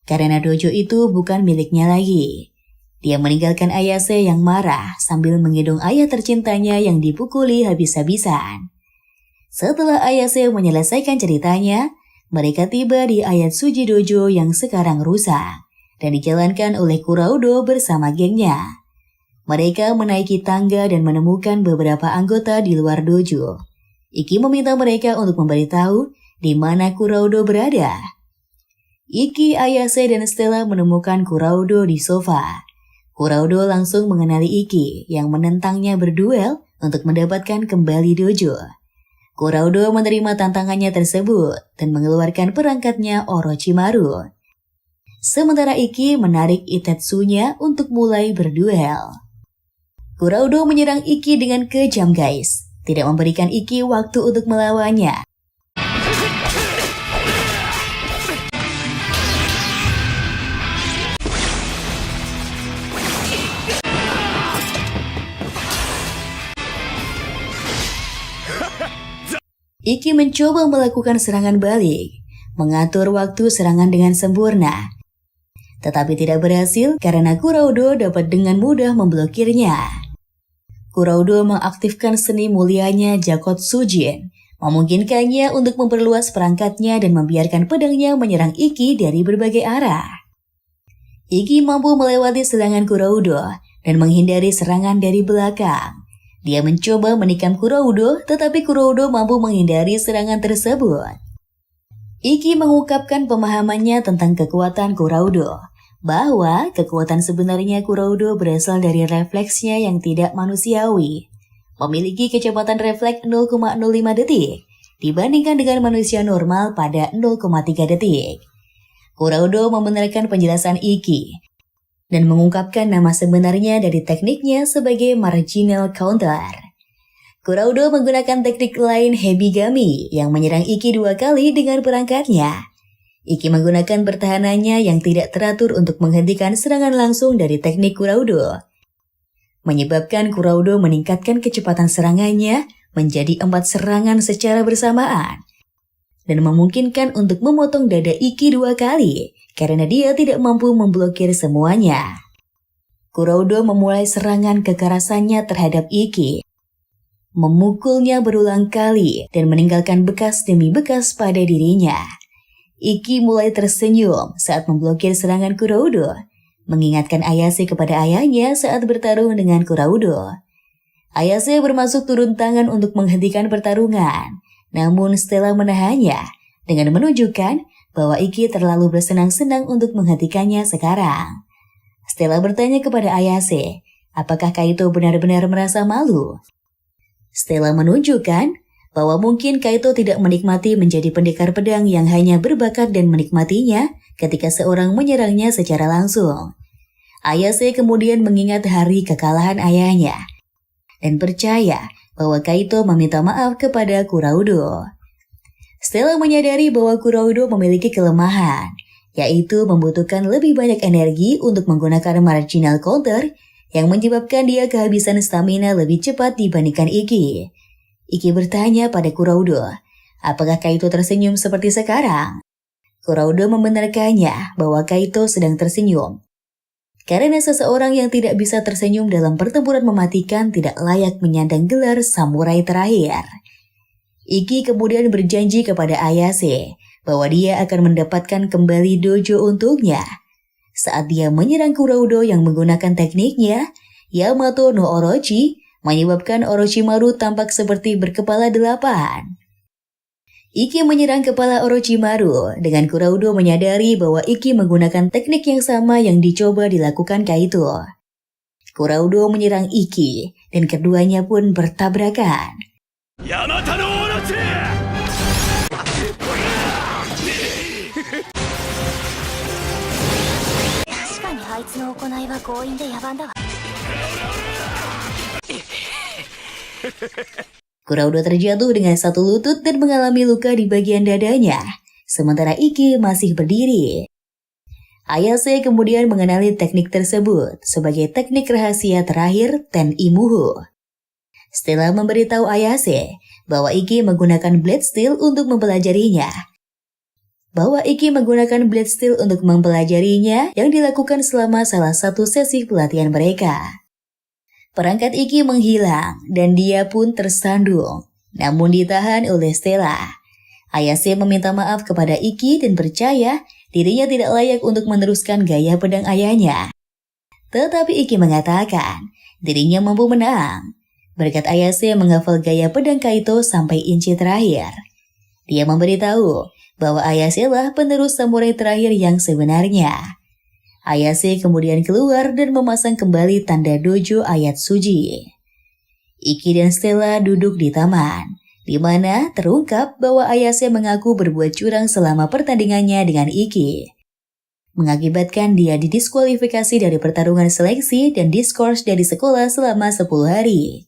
[SPEAKER 1] karena dojo itu bukan miliknya lagi. Dia meninggalkan Ayase yang marah sambil menggendong ayah tercintanya yang dipukuli habis-habisan. Setelah Ayase menyelesaikan ceritanya, mereka tiba di Ayatsuji Dojo yang sekarang rusak dan dijalankan oleh Kuraudo bersama gengnya. Mereka menaiki tangga dan menemukan beberapa anggota di luar dojo. Iki meminta mereka untuk memberitahu di mana Kuraudo berada. Iki, Ayase, dan Stella menemukan Kuraudo di sofa. Kuraudo langsung mengenali Iki yang menentangnya berduel untuk mendapatkan kembali dojo. Kuraudo menerima tantangannya tersebut dan mengeluarkan perangkatnya Orochimaru. Sementara Iki menarik Itetsunya untuk mulai berduel. Kuraudo menyerang Iki dengan kejam guys, tidak memberikan Iki waktu untuk melawannya. Iki mencoba melakukan serangan balik, mengatur waktu serangan dengan sempurna. Tetapi tidak berhasil karena Kuraudo dapat dengan mudah memblokirnya. Kuraudo mengaktifkan seni mulianya Jakot Sujin, memungkinkannya untuk memperluas perangkatnya dan membiarkan pedangnya menyerang Iki dari berbagai arah. Iki mampu melewati serangan Kuraudo dan menghindari serangan dari belakang. Dia mencoba menikam Kuraudo, tetapi Kuraudo mampu menghindari serangan tersebut. Iki mengungkapkan pemahamannya tentang kekuatan Kuraudo, bahwa kekuatan sebenarnya Kuraudo berasal dari refleksnya yang tidak manusiawi, memiliki kecepatan refleks 0,05 detik, dibandingkan dengan manusia normal pada 0,3 detik. Kuraudo membenarkan penjelasan Iki, dan mengungkapkan nama sebenarnya dari tekniknya sebagai marginal counter. Kuraudo menggunakan teknik lain Hebigami yang menyerang Iki 2 kali dengan perangkatnya. Iki menggunakan pertahanannya yang tidak teratur untuk menghentikan serangan langsung dari teknik Kuraudo, menyebabkan Kuraudo meningkatkan kecepatan serangannya menjadi 4 serangan secara bersamaan, dan memungkinkan untuk memotong dada Iki 2 kali, karena dia tidak mampu memblokir semuanya. Kuraudo memulai serangan kekerasannya terhadap Iki, memukulnya berulang kali dan meninggalkan bekas demi bekas pada dirinya. Iki mulai tersenyum saat memblokir serangan Kuraudo, mengingatkan Ayase kepada ayahnya saat bertarung dengan Kuraudo. Ayase bermaksud turun tangan untuk menghentikan pertarungan, namun Stella menahannya dengan menunjukkan bahwa Iki terlalu bersenang-senang untuk menghentikannya sekarang. Stella bertanya kepada Ayase, apakah Kaito benar-benar merasa malu? Stella menunjukkan bahwa mungkin Kaito tidak menikmati menjadi pendekar pedang yang hanya berbakat dan menikmatinya ketika seorang menyerangnya secara langsung. Ayase kemudian mengingat hari kekalahan ayahnya dan percaya bahwa Kaito meminta maaf kepada Kuraudo. Stella menyadari bahwa Kuraudo memiliki kelemahan, yaitu membutuhkan lebih banyak energi untuk menggunakan marginal counter yang menyebabkan dia kehabisan stamina lebih cepat dibandingkan Iki. Iki bertanya pada Kuraudo, apakah Kaito tersenyum seperti sekarang? Kuraudo membenarkannya bahwa Kaito sedang tersenyum. Karena seseorang yang tidak bisa tersenyum dalam pertempuran mematikan tidak layak menyandang gelar samurai terakhir. Iki kemudian berjanji kepada Ayase bahwa dia akan mendapatkan kembali dojo untuknya. Saat dia menyerang Kuraudo yang menggunakan tekniknya, Yamato no Orochi, menyebabkan Orochimaru tampak seperti berkepala 8. Iki menyerang kepala Orochimaru dengan Kuraudo menyadari bahwa Iki menggunakan teknik yang sama yang dicoba dilakukan Kaito. Kuraudo menyerang Iki dan keduanya pun bertabrakan. Yamato no Orochi! Kuraudo terjatuh dengan satu lutut dan mengalami luka di bagian dadanya, sementara Iki masih berdiri. Ayase kemudian mengenali teknik tersebut sebagai teknik rahasia terakhir Ten Imuhu. Stella memberitahu Ayase bahwa Iki menggunakan Blade Steel untuk mempelajarinya. Yang dilakukan selama salah satu sesi pelatihan mereka. Perangkat Iki menghilang dan dia pun tersandung, namun ditahan oleh Stella. Ayase meminta maaf kepada Iki dan percaya dirinya tidak layak untuk meneruskan gaya pedang ayahnya. Tetapi Iki mengatakan dirinya mampu menang. Berkat Ayase menghafal gaya pedang Kaito sampai inci terakhir. Dia memberitahu bahwa Ayase lah penerus samurai terakhir yang sebenarnya. Ayase kemudian keluar dan memasang kembali tanda dojo ayat suji. Iki dan Stella duduk di taman, di mana terungkap bahwa Ayase mengaku berbuat curang selama pertandingannya dengan Iki. mengakibatkan dia didiskualifikasi dari pertarungan seleksi dan diskors dari sekolah selama 10 hari.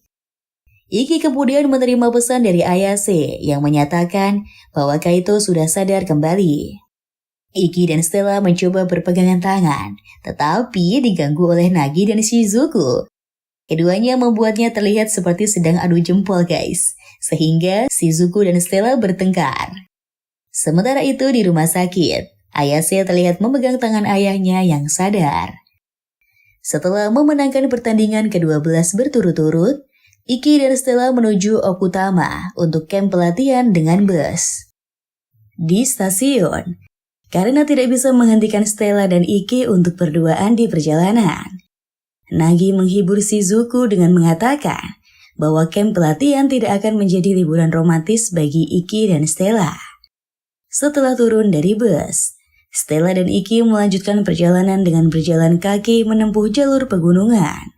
[SPEAKER 1] Iki kemudian menerima pesan dari Ayase yang menyatakan bahwa Kaito sudah sadar kembali. Iki dan Stella mencoba berpegangan tangan, tetapi diganggu oleh Nagi dan Shizuku. Keduanya membuatnya terlihat seperti sedang adu jempol guys, sehingga Shizuku dan Stella bertengkar. Sementara itu di rumah sakit, Ayase terlihat memegang tangan ayahnya yang sadar. Setelah memenangkan pertandingan ke-12 berturut-turut, Iki dan Stella menuju Okutama untuk camp pelatihan dengan bus. Di stasiun, karena tidak bisa menghentikan Stella dan Iki untuk berduaan di perjalanan, Nagi menghibur Shizuku dengan mengatakan bahwa camp pelatihan tidak akan menjadi liburan romantis bagi Iki dan Stella. Setelah turun dari bus, Stella dan Iki melanjutkan perjalanan dengan berjalan kaki menempuh jalur pegunungan.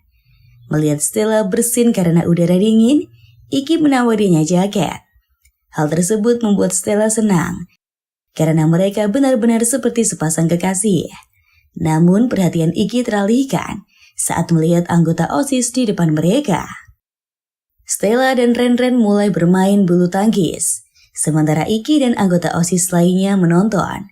[SPEAKER 1] Melihat Stella bersin karena udara dingin, Iki menawarinya jaket. Hal tersebut membuat Stella senang, karena mereka benar-benar seperti sepasang kekasih. Namun perhatian Iki teralihkan saat melihat anggota OSIS di depan mereka. Stella dan Ren-Ren mulai bermain bulu tangkis, sementara Iki dan anggota OSIS lainnya menonton.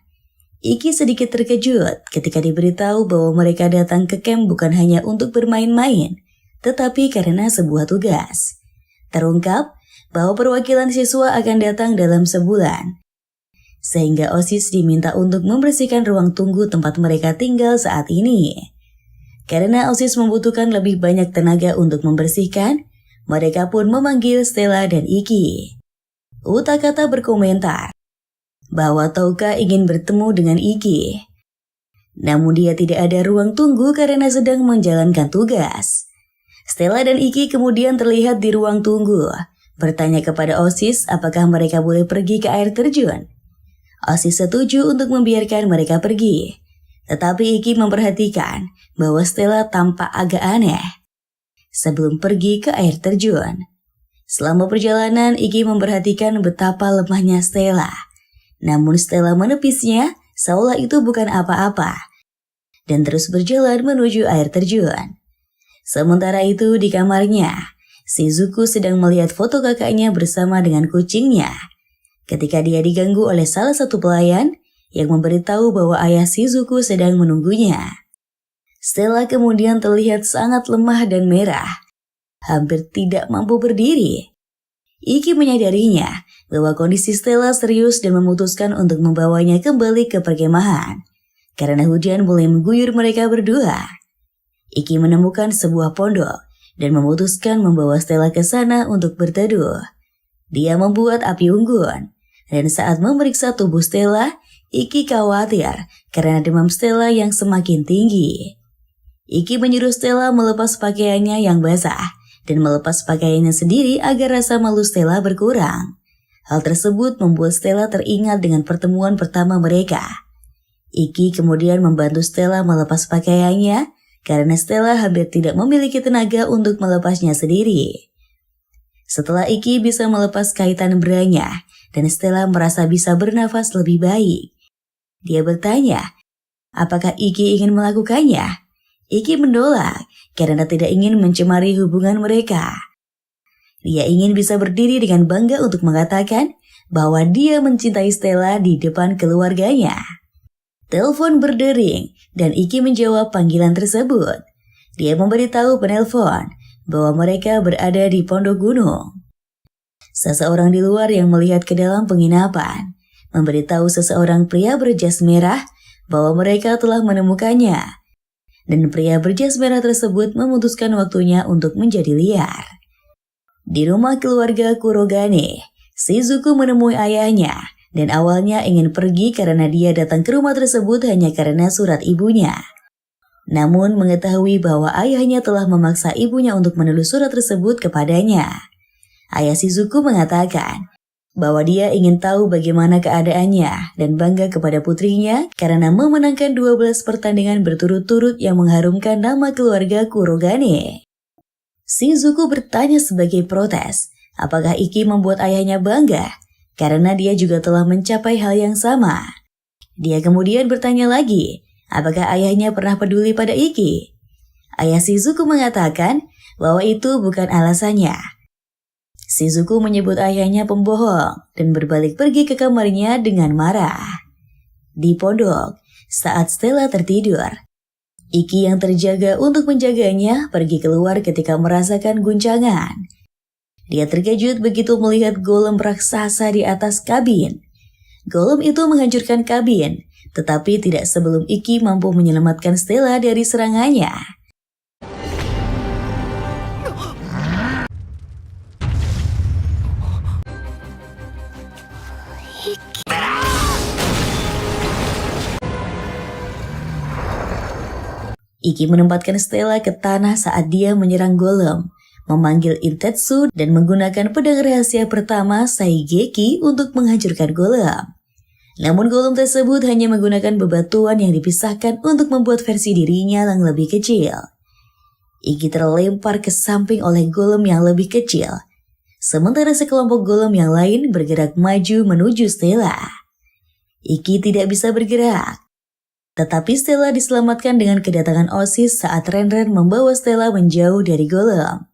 [SPEAKER 1] Iki sedikit terkejut ketika diberitahu bahwa mereka datang ke camp bukan hanya untuk bermain-main, tetapi karena sebuah tugas. Terungkap bahwa perwakilan siswa akan datang dalam sebulan, sehingga OSIS diminta untuk membersihkan ruang tunggu tempat mereka tinggal saat ini. Karena OSIS membutuhkan lebih banyak tenaga untuk membersihkan, mereka pun memanggil Stella dan Iki. Utakata berkomentar bahwa Touka ingin bertemu dengan Iki. Namun dia tidak ada ruang tunggu karena sedang menjalankan tugas. Stella dan Iki kemudian terlihat di ruang tunggu, bertanya kepada OSIS apakah mereka boleh pergi ke air terjun. OSIS setuju untuk membiarkan mereka pergi, tetapi Iki memperhatikan bahwa Stella tampak agak aneh sebelum pergi ke air terjun. Selama perjalanan, Iki memperhatikan betapa lemahnya Stella. Namun Stella menepisnya seolah itu bukan apa-apa dan terus berjalan menuju air terjun. Sementara itu di kamarnya, Shizuku sedang melihat foto kakaknya bersama dengan kucingnya ketika dia diganggu oleh salah satu pelayan yang memberitahu bahwa ayah Shizuku sedang menunggunya. Stella kemudian terlihat sangat lemah dan merah, hampir tidak mampu berdiri. Iki menyadarinya bahwa kondisi Stella serius dan memutuskan untuk membawanya kembali ke perkemahan, karena hujan mulai mengguyur mereka berdua. Iki menemukan sebuah pondok dan memutuskan membawa Stella ke sana untuk berteduh. Dia membuat api unggun, dan saat memeriksa tubuh Stella, Iki khawatir karena demam Stella yang semakin tinggi. Iki menyuruh Stella melepas pakaiannya yang basah dan melepas pakaiannya sendiri agar rasa malu Stella berkurang. Hal tersebut membuat Stella teringat dengan pertemuan pertama mereka. Iki kemudian membantu Stella melepas pakaiannya karena Stella hampir tidak memiliki tenaga untuk melepasnya sendiri. Setelah Iki bisa melepas kaitan beranya dan Stella merasa bisa bernafas lebih baik, dia bertanya, apakah Iki ingin melakukannya? Iki menolak karena tidak ingin mencemari hubungan mereka. Dia ingin bisa berdiri dengan bangga untuk mengatakan bahwa dia mencintai Stella di depan keluarganya. Telepon berdering dan Iki menjawab panggilan tersebut. Dia memberitahu penelpon bahwa mereka berada di pondok gunung. Seseorang di luar yang melihat ke dalam penginapan memberitahu seseorang pria berjas merah bahwa mereka telah menemukannya. Dan pria berjas merah tersebut memutuskan waktunya untuk menjadi liar. Di rumah keluarga Kurogane, Shizuku menemui ayahnya dan awalnya ingin pergi karena dia datang ke rumah tersebut hanya karena surat ibunya. Namun mengetahui bahwa ayahnya telah memaksa ibunya untuk menulis surat tersebut kepadanya. Ayah Shizuku mengatakan bahwa dia ingin tahu bagaimana keadaannya dan bangga kepada putrinya karena memenangkan 12 pertandingan berturut-turut yang mengharumkan nama keluarga Kurogane. Shizuku bertanya sebagai protes, apakah Iki membuat ayahnya bangga karena dia juga telah mencapai hal yang sama. Dia kemudian bertanya lagi, apakah ayahnya pernah peduli pada Iki? Ayah Shizuku mengatakan bahwa itu bukan alasannya. Shizuku menyebut ayahnya pembohong dan berbalik pergi ke kamarnya dengan marah. Di pondok, saat Stella tertidur, Iki yang terjaga untuk menjaganya pergi keluar ketika merasakan guncangan. Dia terkejut begitu melihat golem raksasa di atas kabin. Golem itu menghancurkan kabin, tetapi tidak sebelum Iki mampu menyelamatkan Stella dari serangannya. Iki menempatkan Stella ke tanah saat dia menyerang golem, memanggil Intetsu dan menggunakan pedang rahasia pertama Saigeki untuk menghancurkan golem. Namun golem tersebut hanya menggunakan bebatuan yang dipisahkan untuk membuat versi dirinya yang lebih kecil. Iki terlempar ke samping oleh golem yang lebih kecil, sementara sekelompok golem yang lain bergerak maju menuju Stella. Iki tidak bisa bergerak. Tetapi Stella diselamatkan dengan kedatangan OSIS saat Renren membawa Stella menjauh dari golem.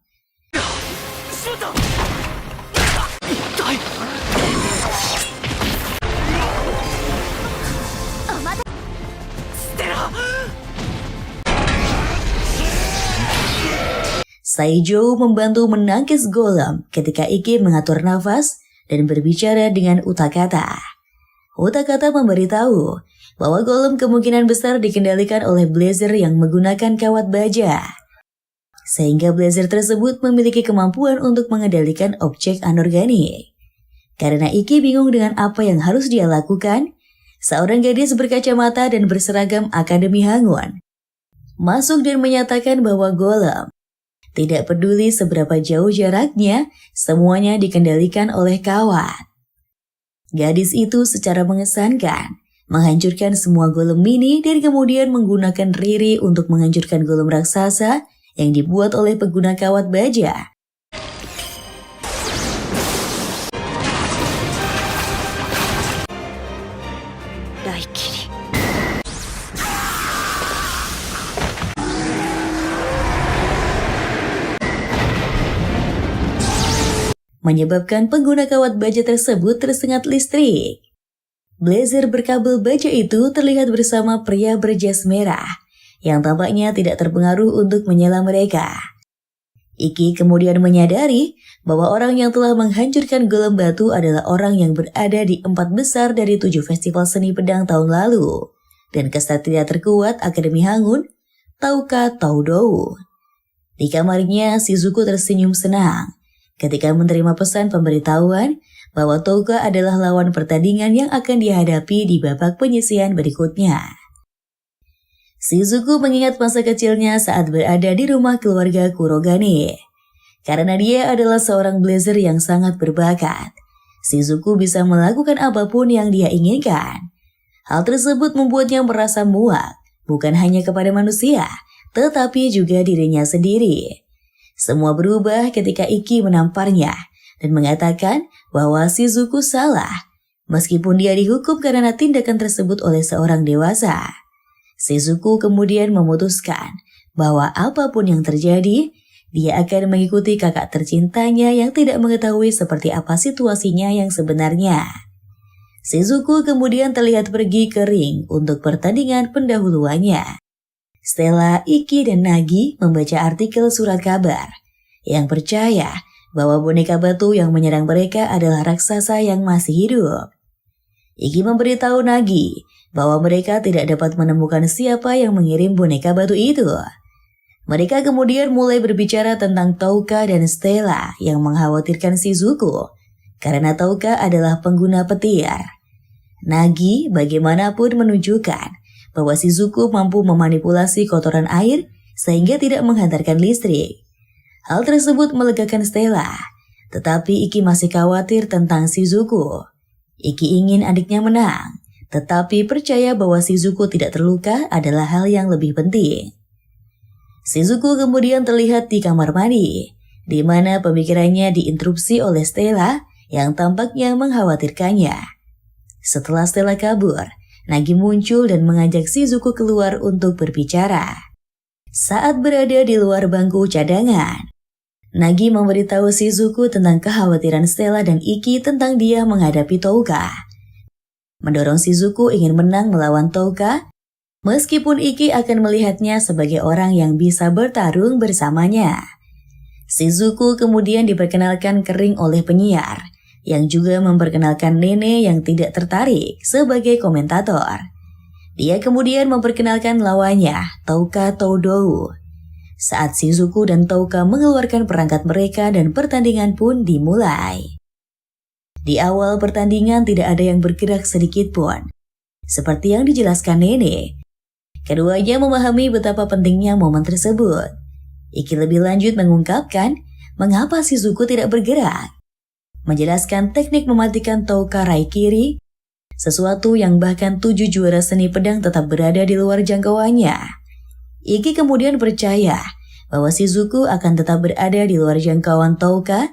[SPEAKER 1] Saijo membantu menangkis golem ketika Iki mengatur nafas dan berbicara dengan Utakata. Utakata memberitahu bahwa golem kemungkinan besar dikendalikan oleh Blazer yang menggunakan kawat baja. Sehingga Blazer tersebut memiliki kemampuan untuk mengendalikan objek anorganik. Karena Iki bingung dengan apa yang harus dia lakukan, seorang gadis berkacamata dan berseragam Akademi Hangon masuk dan menyatakan bahwa golem tidak peduli seberapa jauh jaraknya, semuanya dikendalikan oleh kawat. Gadis itu secara mengesankan menghancurkan semua golem mini dan kemudian menggunakan Riri untuk menghancurkan golem raksasa yang dibuat oleh pengguna kawat baja. Daikiri. Menyebabkan pengguna kawat baja tersebut tersengat listrik. Blazer berkabel baja itu terlihat bersama pria berjas merah yang tampaknya tidak terpengaruh untuk menyela mereka. Iki kemudian menyadari bahwa orang yang telah menghancurkan golem batu adalah orang yang berada di 4 besar dari 7 festival seni pedang tahun lalu dan kesatria terkuat Akademi Hangun, Touka Toudou. Di kamarnya, Shizuku tersenyum senang ketika menerima pesan pemberitahuan bahwa Touka adalah lawan pertandingan yang akan dihadapi di babak penyisihan berikutnya. Shizuku mengingat masa kecilnya saat berada di rumah keluarga Kurogane. Karena dia adalah seorang Blazer yang sangat berbakat, Shizuku bisa melakukan apapun yang dia inginkan. Hal tersebut membuatnya merasa muak, bukan hanya kepada manusia, tetapi juga dirinya sendiri. Semua berubah ketika Iki menamparnya dan mengatakan bahwa Shizuku salah, meskipun dia dihukum karena tindakan tersebut oleh seorang dewasa. Shizuku kemudian memutuskan bahwa apapun yang terjadi, dia akan mengikuti kakak tercintanya yang tidak mengetahui seperti apa situasinya yang sebenarnya. Shizuku kemudian terlihat pergi ke ring untuk pertandingan pendahuluannya. Stella, Iki, dan Nagi membaca artikel surat kabar yang percaya bahwa boneka batu yang menyerang mereka adalah raksasa yang masih hidup. Iki memberitahu Nagi bahwa mereka tidak dapat menemukan siapa yang mengirim boneka batu itu. Mereka kemudian mulai berbicara tentang Touka dan Stella yang mengkhawatirkan Shizuku, karena Touka adalah pengguna petir. Nagi bagaimanapun menunjukkan bahwa Shizuku mampu memanipulasi kotoran air sehingga tidak menghantarkan listrik. Hal tersebut melegakan Stella, tetapi Iki masih khawatir tentang Shizuku. Iki ingin adiknya menang, tetapi percaya bahwa Shizuku tidak terluka adalah hal yang lebih penting. Shizuku kemudian terlihat di kamar mandi, di mana pemikirannya diinterupsi oleh Stella yang tampaknya mengkhawatirkannya. Setelah Stella kabur, Nagi muncul dan mengajak Shizuku keluar untuk berbicara. Saat berada di luar bangku cadangan, Nagi memberitahu Shizuku tentang kekhawatiran Stella dan Ikki tentang dia menghadapi Touka. Mendorong Shizuku ingin menang melawan Touka, meskipun Ikki akan melihatnya sebagai orang yang bisa bertarung bersamanya. Shizuku kemudian diperkenalkan kering oleh penyiar, yang juga memperkenalkan Nene yang tidak tertarik sebagai komentator. Dia kemudian memperkenalkan lawannya, Touka Toudou. Saat Shizuku dan Touka mengeluarkan perangkat mereka dan pertandingan pun dimulai. Di awal pertandingan tidak ada yang bergerak sedikit pun. Seperti yang dijelaskan Nene, keduanya memahami betapa pentingnya momen tersebut. Ikki lebih lanjut mengungkapkan mengapa Shizuku tidak bergerak, menjelaskan teknik mematikan Touka Raikiri, sesuatu yang bahkan 7 juara seni pedang tetap berada di luar jangkauannya. Ikki kemudian percaya bahwa Shizuku akan tetap berada di luar jangkauan Touka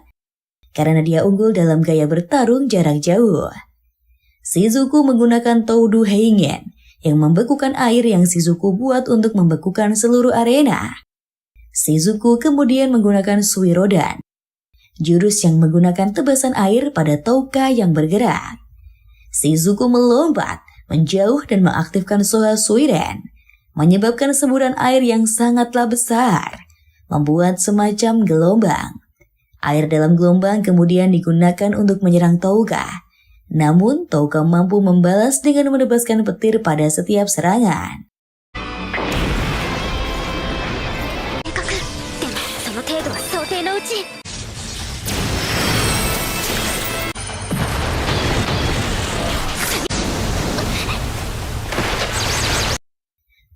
[SPEAKER 1] karena dia unggul dalam gaya bertarung jarak jauh. Shizuku menggunakan Toudou Heingen yang membekukan air yang Shizuku buat untuk membekukan seluruh arena. Shizuku kemudian menggunakan Suirodan, jurus yang menggunakan tebasan air pada Touka yang bergerak. Shizuku melompat, menjauh dan mengaktifkan Soha Suiren, menyebabkan semburan air yang sangatlah besar, membuat semacam gelombang. Air dalam gelombang kemudian digunakan untuk menyerang Touka. Namun Touka mampu membalas dengan menebaskan petir pada setiap serangan.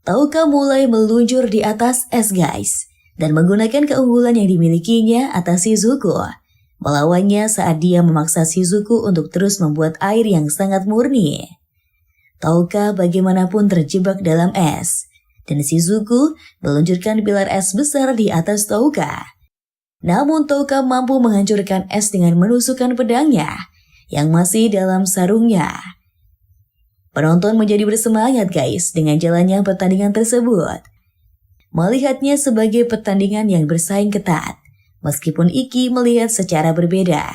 [SPEAKER 1] Touka mulai meluncur di atas es guys, dan menggunakan keunggulan yang dimilikinya atas Shizuku, melawannya saat dia memaksa Shizuku untuk terus membuat air yang sangat murni. Touka bagaimanapun terjebak dalam es, dan Shizuku meluncurkan pilar es besar di atas Touka. Namun Touka mampu menghancurkan es dengan menusukkan pedangnya yang masih dalam sarungnya. Penonton menjadi bersemangat guys dengan jalannya pertandingan tersebut. Melihatnya sebagai pertandingan yang bersaing ketat, meskipun Ikki melihat secara berbeda.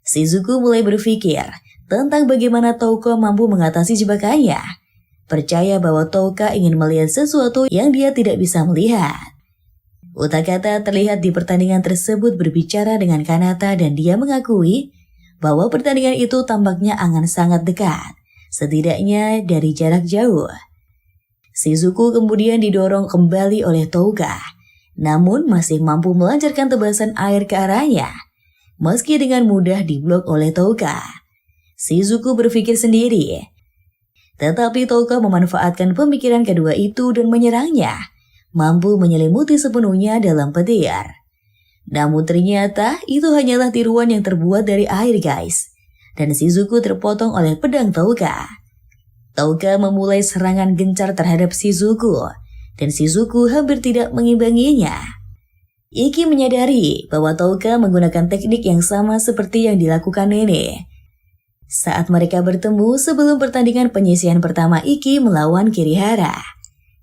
[SPEAKER 1] Shizuku mulai berpikir tentang bagaimana Touka mampu mengatasi jebakannya. Percaya bahwa Touka ingin melihat sesuatu yang dia tidak bisa melihat. Utakata terlihat di pertandingan tersebut berbicara dengan Kanata dan dia mengakui bahwa pertandingan itu tampaknya akan sangat dekat, setidaknya dari jarak jauh. Shizuku kemudian didorong kembali oleh Touka, namun masih mampu melancarkan tebasan air ke arahnya, meski dengan mudah diblok oleh Touka. Shizuku berpikir sendiri, tetapi Touka memanfaatkan pemikiran kedua itu dan menyerangnya, mampu menyelimuti sepenuhnya dalam petir. Namun ternyata itu hanyalah tiruan yang terbuat dari air guys, dan Shizuku terpotong oleh pedang Touka. Touka memulai serangan gencar terhadap Shizuku, dan Shizuku hampir tidak mengimbanginya. Ikki menyadari bahwa Touka menggunakan teknik yang sama seperti yang dilakukan Nene. Saat mereka bertemu sebelum pertandingan penyisihan pertama Ikki melawan Kirihara,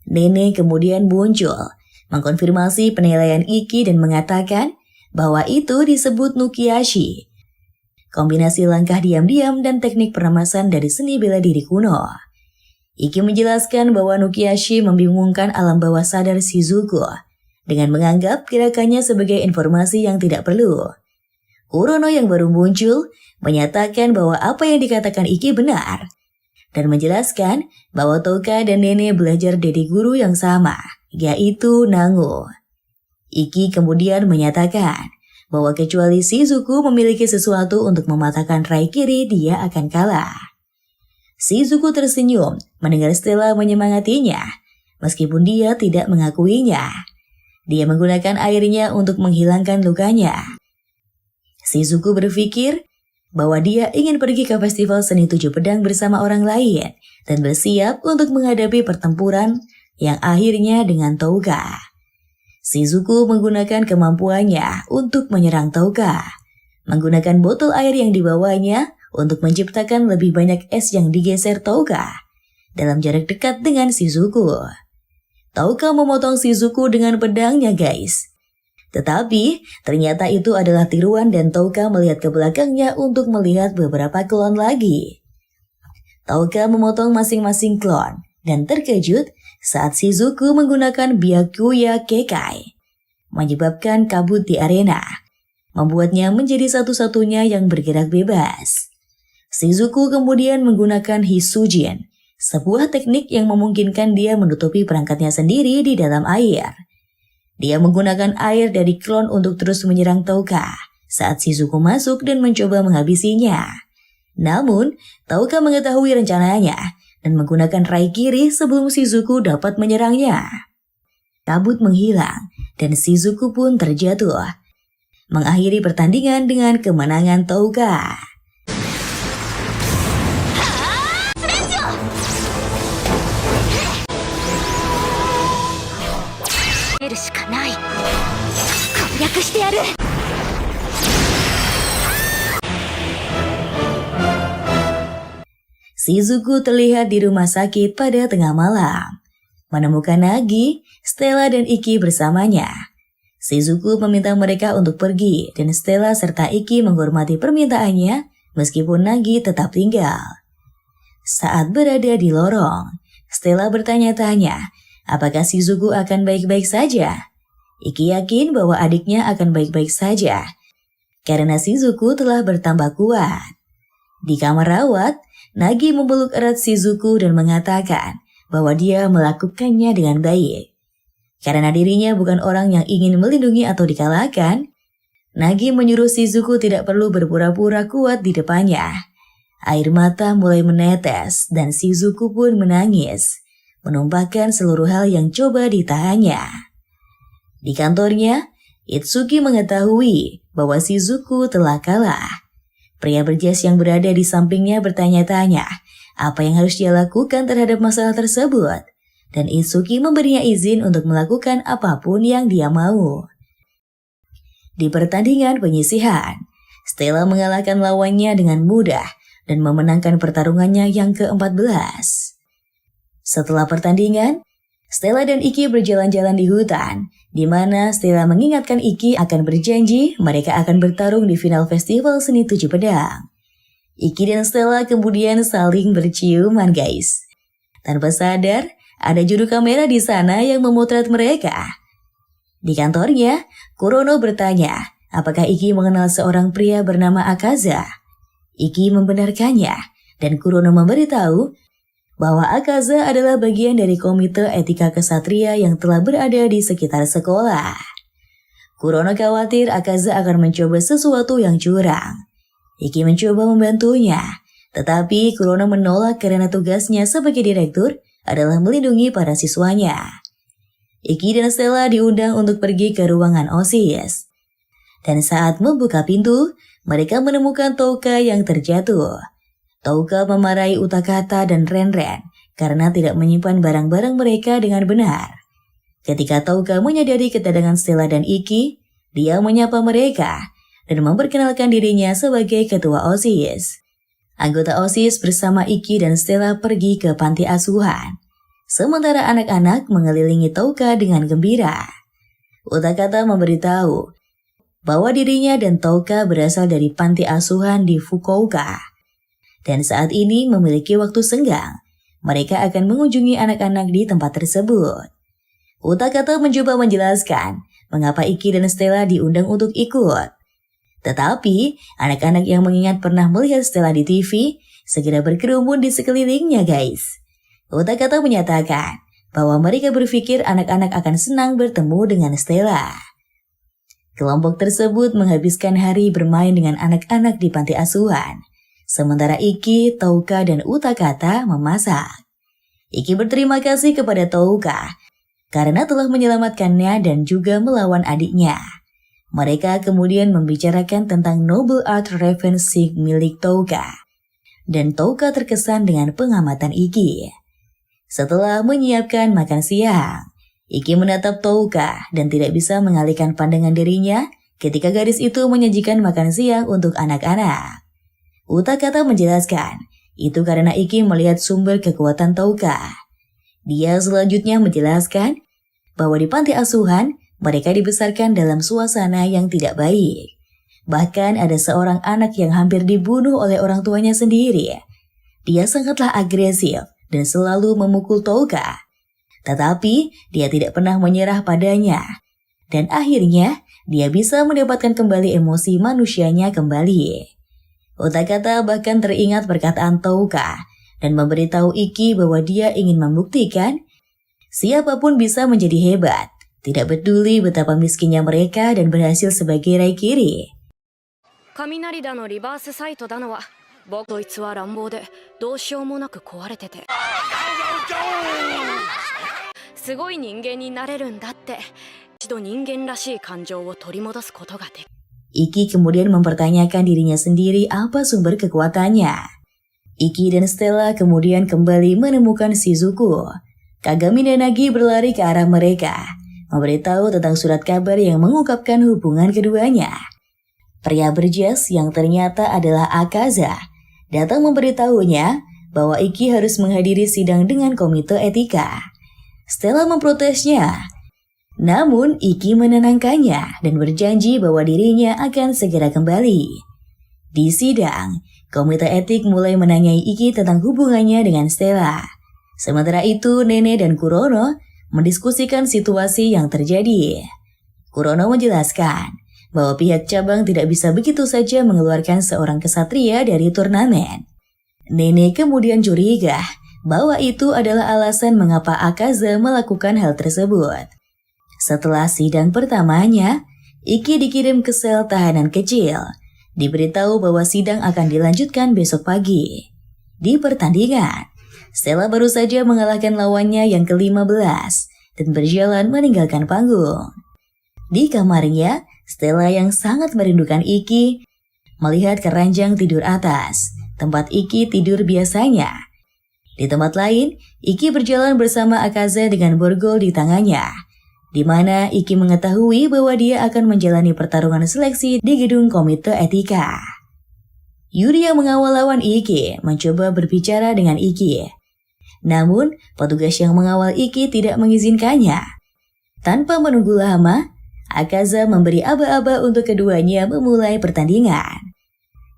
[SPEAKER 1] Nene kemudian muncul, mengkonfirmasi penilaian Ikki dan mengatakan bahwa itu disebut Nukiashi, kombinasi langkah diam-diam dan teknik pernapasan dari seni bela diri kuno. Ikki menjelaskan bahwa Nukiashi membingungkan alam bawah sadar Shizuku dengan menganggap gerakannya sebagai informasi yang tidak perlu. Kurono yang baru muncul menyatakan bahwa apa yang dikatakan Ikki benar dan menjelaskan bahwa Touka dan Nene belajar dari guru yang sama, yaitu Nangu. Ikki kemudian menyatakan bahwa kecuali Shizuku memiliki sesuatu untuk mematahkan Raikiri, dia akan kalah. Shizuku tersenyum mendengar Stella menyemangatinya, meskipun dia tidak mengakuinya. Dia menggunakan airnya untuk menghilangkan lukanya. Shizuku berpikir bahwa dia ingin pergi ke festival seni 7 pedang bersama orang lain dan bersiap untuk menghadapi pertempuran yang akhirnya dengan Touka. Shizuku menggunakan kemampuannya untuk menyerang Touka, menggunakan botol air yang dibawanya untuk menciptakan lebih banyak es yang digeser Touka. dalam jarak dekat dengan Shizuku. Touka memotong Shizuku dengan pedangnya guys. Tetapi ternyata itu adalah tiruan dan Touka melihat ke belakangnya untuk melihat beberapa klon lagi. Touka memotong masing-masing klon dan terkejut saat Shizuku menggunakan Byakuya Kekai, menyebabkan kabut di arena, membuatnya menjadi satu-satunya yang bergerak bebas. Shizuku kemudian menggunakan Hisujin, sebuah teknik yang memungkinkan dia menutupi perangkatnya sendiri di dalam air. Dia menggunakan air dari klon untuk terus menyerang Touka saat Shizuku masuk dan mencoba menghabisinya. Namun, Touka mengetahui rencananya dan menggunakan rai kiri sebelum Shizuku dapat menyerangnya. Kabut menghilang dan Shizuku pun terjatuh, mengakhiri pertandingan dengan kemenangan Touka. Shizuku terlihat di rumah sakit pada tengah malam, menemukan Nagi, Stella dan Iki bersamanya. Shizuku meminta mereka untuk pergi dan Stella serta Iki menghormati permintaannya meskipun Nagi tetap tinggal. Saat berada di lorong, Stella bertanya-tanya apakah Shizuku akan baik-baik saja. Iki yakin bahwa adiknya akan baik-baik saja karena Shizuku telah bertambah kuat. Di kamar rawat, Nagi memeluk erat Shizuku dan mengatakan bahwa dia melakukannya dengan baik. Karena dirinya bukan orang yang ingin melindungi atau dikalahkan, Nagi menyuruh Shizuku tidak perlu berpura-pura kuat di depannya. Air mata mulai menetes dan Shizuku pun menangis, menumpahkan seluruh hal yang coba ditahannya. Di kantornya, Itsuki mengetahui bahwa Shizuku telah kalah. Pria berjas yang berada di sampingnya bertanya-tanya apa yang harus dia lakukan terhadap masalah tersebut, dan Itsuki memberinya izin untuk melakukan apapun yang dia mau. Di pertandingan penyisihan, Stella mengalahkan lawannya dengan mudah dan memenangkan pertarungannya yang ke-14. Setelah pertandingan, Stella dan Iki berjalan-jalan di hutan, di mana Stella mengingatkan Iki akan berjanji mereka akan bertarung di final festival seni 7 pedang. Iki dan Stella kemudian saling berciuman guys. Tanpa sadar, ada juru kamera di sana yang memotret mereka. Di kantornya, Kurono bertanya apakah Iki mengenal seorang pria bernama Akaza. Iki membenarkannya dan Kurono memberitahu bahwa Akaza adalah bagian dari komite etika kesatria yang telah berada di sekitar sekolah. Kurono khawatir Akaza akan mencoba sesuatu yang curang. Iki mencoba membantunya, tetapi Kurono menolak karena tugasnya sebagai direktur adalah melindungi para siswanya. Iki dan Stella diundang untuk pergi ke ruangan OSIS. Dan saat membuka pintu, mereka menemukan Touka yang terjatuh. Touka memarahi Utakata dan Renren karena tidak menyimpan barang-barang mereka dengan benar. Ketika Touka menyadari kedatangan Stella dan Iki, dia menyapa mereka dan memperkenalkan dirinya sebagai ketua OSIS. Anggota OSIS bersama Iki dan Stella pergi ke panti asuhan, sementara anak-anak mengelilingi Touka dengan gembira. Utakata memberitahu bahwa dirinya dan Touka berasal dari panti asuhan di Fukuoka. Dan saat ini memiliki waktu senggang, mereka akan mengunjungi anak-anak di tempat tersebut. Utakata mencoba menjelaskan mengapa Iki dan Stella diundang untuk ikut. Tetapi, anak-anak yang mengingat pernah melihat Stella di TV, segera berkerumun di sekelilingnya guys. Utakata menyatakan bahwa mereka berpikir anak-anak akan senang bertemu dengan Stella. Kelompok tersebut menghabiskan hari bermain dengan anak-anak di panti asuhan. Sementara Iki, Touka, dan Utakata memasak. Iki berterima kasih kepada Touka karena telah menyelamatkannya dan juga melawan adiknya. Mereka kemudian membicarakan tentang Noble Art Raven Sig milik Touka. Dan Touka terkesan dengan pengamatan Iki. Setelah menyiapkan makan siang, Iki menatap Touka dan tidak bisa mengalihkan pandangan dirinya ketika gadis itu menyajikan makan siang untuk anak-anak. Utakata menjelaskan, Itu karena Iki melihat sumber kekuatan Touka. Dia selanjutnya menjelaskan bahwa di panti asuhan, mereka dibesarkan dalam suasana yang tidak baik. Bahkan ada seorang anak yang hampir dibunuh oleh orang tuanya sendiri. Dia sangatlah agresif dan selalu memukul Touka. Tetapi dia tidak pernah menyerah padanya. Dan akhirnya dia bisa mendapatkan kembali emosi manusianya kembali. Utakata bahkan teringat perkataan Touka dan memberitahu Iki bahwa dia ingin membuktikan siapapun bisa menjadi hebat, tidak peduli betapa miskinnya mereka dan berhasil sebagai Raikiri.
[SPEAKER 3] 雷だのリバースサイトだのは僕こいつは乱暴でどうしようもなく壊れててすごい人間になれるんだって一度人間らしい感情を取り戻すことができる
[SPEAKER 1] Iki kemudian mempertanyakan dirinya sendiri apa sumber kekuatannya. Iki dan Stella kemudian kembali menemukan Shizuku. Kagami dan Nagi berlari ke arah mereka, memberitahu tentang surat kabar yang mengungkapkan hubungan keduanya. Pria berjas yang ternyata adalah Akaza datang memberitahunya bahwa Iki harus menghadiri sidang dengan komite etika. Stella memprotesnya. Namun Iki menenangkannya dan berjanji bahwa dirinya akan segera kembali. Di sidang, komite etik mulai menanyai Iki tentang hubungannya dengan Stella. Sementara itu, Nene dan Kurono mendiskusikan situasi yang terjadi. Kurono menjelaskan bahwa pihak cabang tidak bisa begitu saja mengeluarkan seorang kesatria dari turnamen. Nene kemudian curiga bahwa itu adalah alasan mengapa Akaza melakukan hal tersebut. Setelah sidang pertamanya, Iki dikirim ke sel tahanan kecil. Diberitahu bahwa sidang akan dilanjutkan besok pagi. Di pertandingan, Stella baru saja mengalahkan lawannya yang ke-15 dan berjalan meninggalkan panggung. Di kamarnya, Stella yang sangat merindukan Iki melihat keranjang tidur atas, tempat Iki tidur biasanya. Di tempat lain, Iki berjalan bersama Akaza dengan borgol di tangannya, di mana Iki mengetahui bahwa dia akan menjalani pertarungan seleksi di gedung komite etika. Yuri yang mengawal lawan Iki mencoba berbicara dengan Iki. Namun, petugas yang mengawal Iki tidak mengizinkannya. Tanpa menunggu lama, Akaza memberi aba-aba untuk keduanya memulai pertandingan.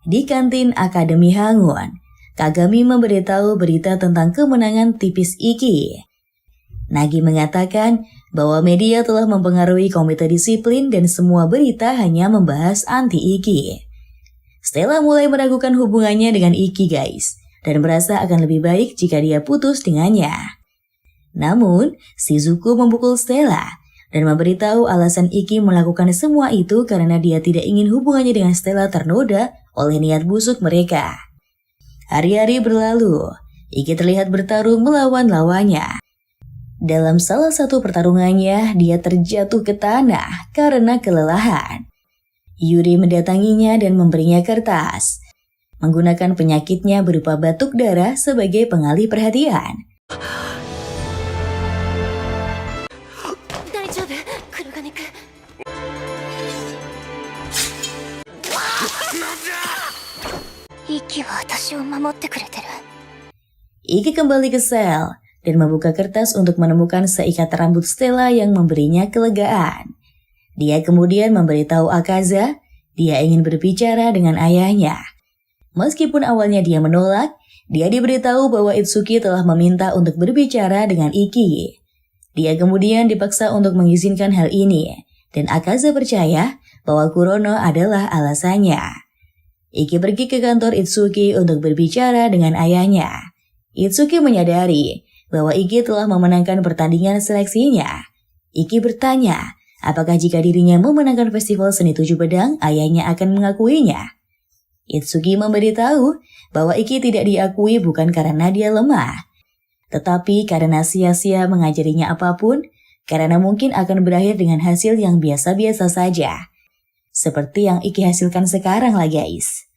[SPEAKER 1] Di kantin Akademi Hangun, Kagami memberitahu berita tentang kemenangan tipis Iki. Nagi mengatakan bahwa media telah mempengaruhi komite disiplin dan semua berita hanya membahas anti-Iki. Stella mulai meragukan hubungannya dengan Iki guys, dan merasa akan lebih baik jika dia putus dengannya. Namun, Shizuku memukul Stella dan memberitahu alasan Iki melakukan semua itu karena dia tidak ingin hubungannya dengan Stella ternoda oleh niat busuk mereka. Hari-hari berlalu, Iki terlihat bertarung melawan lawannya. Dalam salah satu pertarungannya, dia terjatuh ke tanah karena kelelahan. Yuri mendatanginya dan memberinya kertas, menggunakan penyakitnya berupa batuk darah sebagai pengalih perhatian. Iki kembali ke sel dan membuka kertas untuk menemukan seikat rambut Stella yang memberinya kelegaan. Dia kemudian memberitahu Akaza, dia ingin berbicara dengan ayahnya. Meskipun awalnya dia menolak, dia diberitahu bahwa Itsuki telah meminta untuk berbicara dengan Iki. Dia kemudian dipaksa untuk mengizinkan hal ini, dan Akaza percaya bahwa Kurono adalah alasannya. Iki pergi ke kantor Itsuki untuk berbicara dengan ayahnya. Itsuki menyadari bahwa Iki telah memenangkan pertandingan seleksinya. Iki bertanya, apakah jika dirinya memenangkan festival seni 7 pedang, ayahnya akan mengakuinya. Itsuki memberitahu bahwa Iki tidak diakui bukan karena dia lemah, tetapi karena sia-sia mengajarinya apapun, karena mungkin akan berakhir dengan hasil yang biasa-biasa saja. Seperti yang Iki hasilkan sekarang lah guys.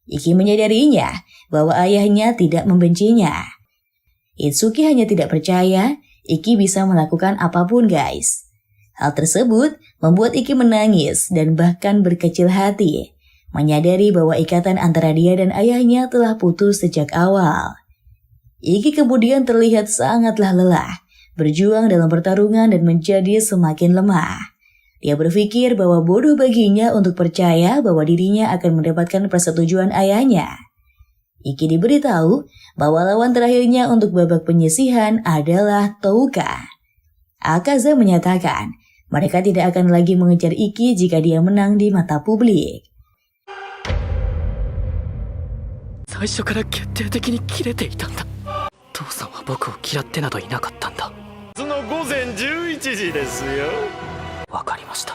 [SPEAKER 1] Iki menyadarinya bahwa ayahnya tidak membencinya. Itsuki hanya tidak percaya Iki bisa melakukan apapun guys. Hal tersebut membuat Iki menangis dan bahkan berkecil hati, menyadari bahwa ikatan antara dia dan ayahnya telah putus sejak awal. Iki kemudian terlihat sangatlah lelah, berjuang dalam pertarungan dan menjadi semakin lemah. Dia berpikir bahwa bodoh baginya untuk percaya bahwa dirinya akan mendapatkan persetujuan ayahnya. Iki diberitahu bahwa lawan terakhirnya untuk babak penyisihan adalah Touka. Akaza menyatakan mereka tidak akan lagi mengejar Iki jika dia menang di mata publik.
[SPEAKER 2] 最初から決定的に切れていたんだ。父さんは僕を嫌ってなどいなかったんだ。その午前11時ですよ。わかりました。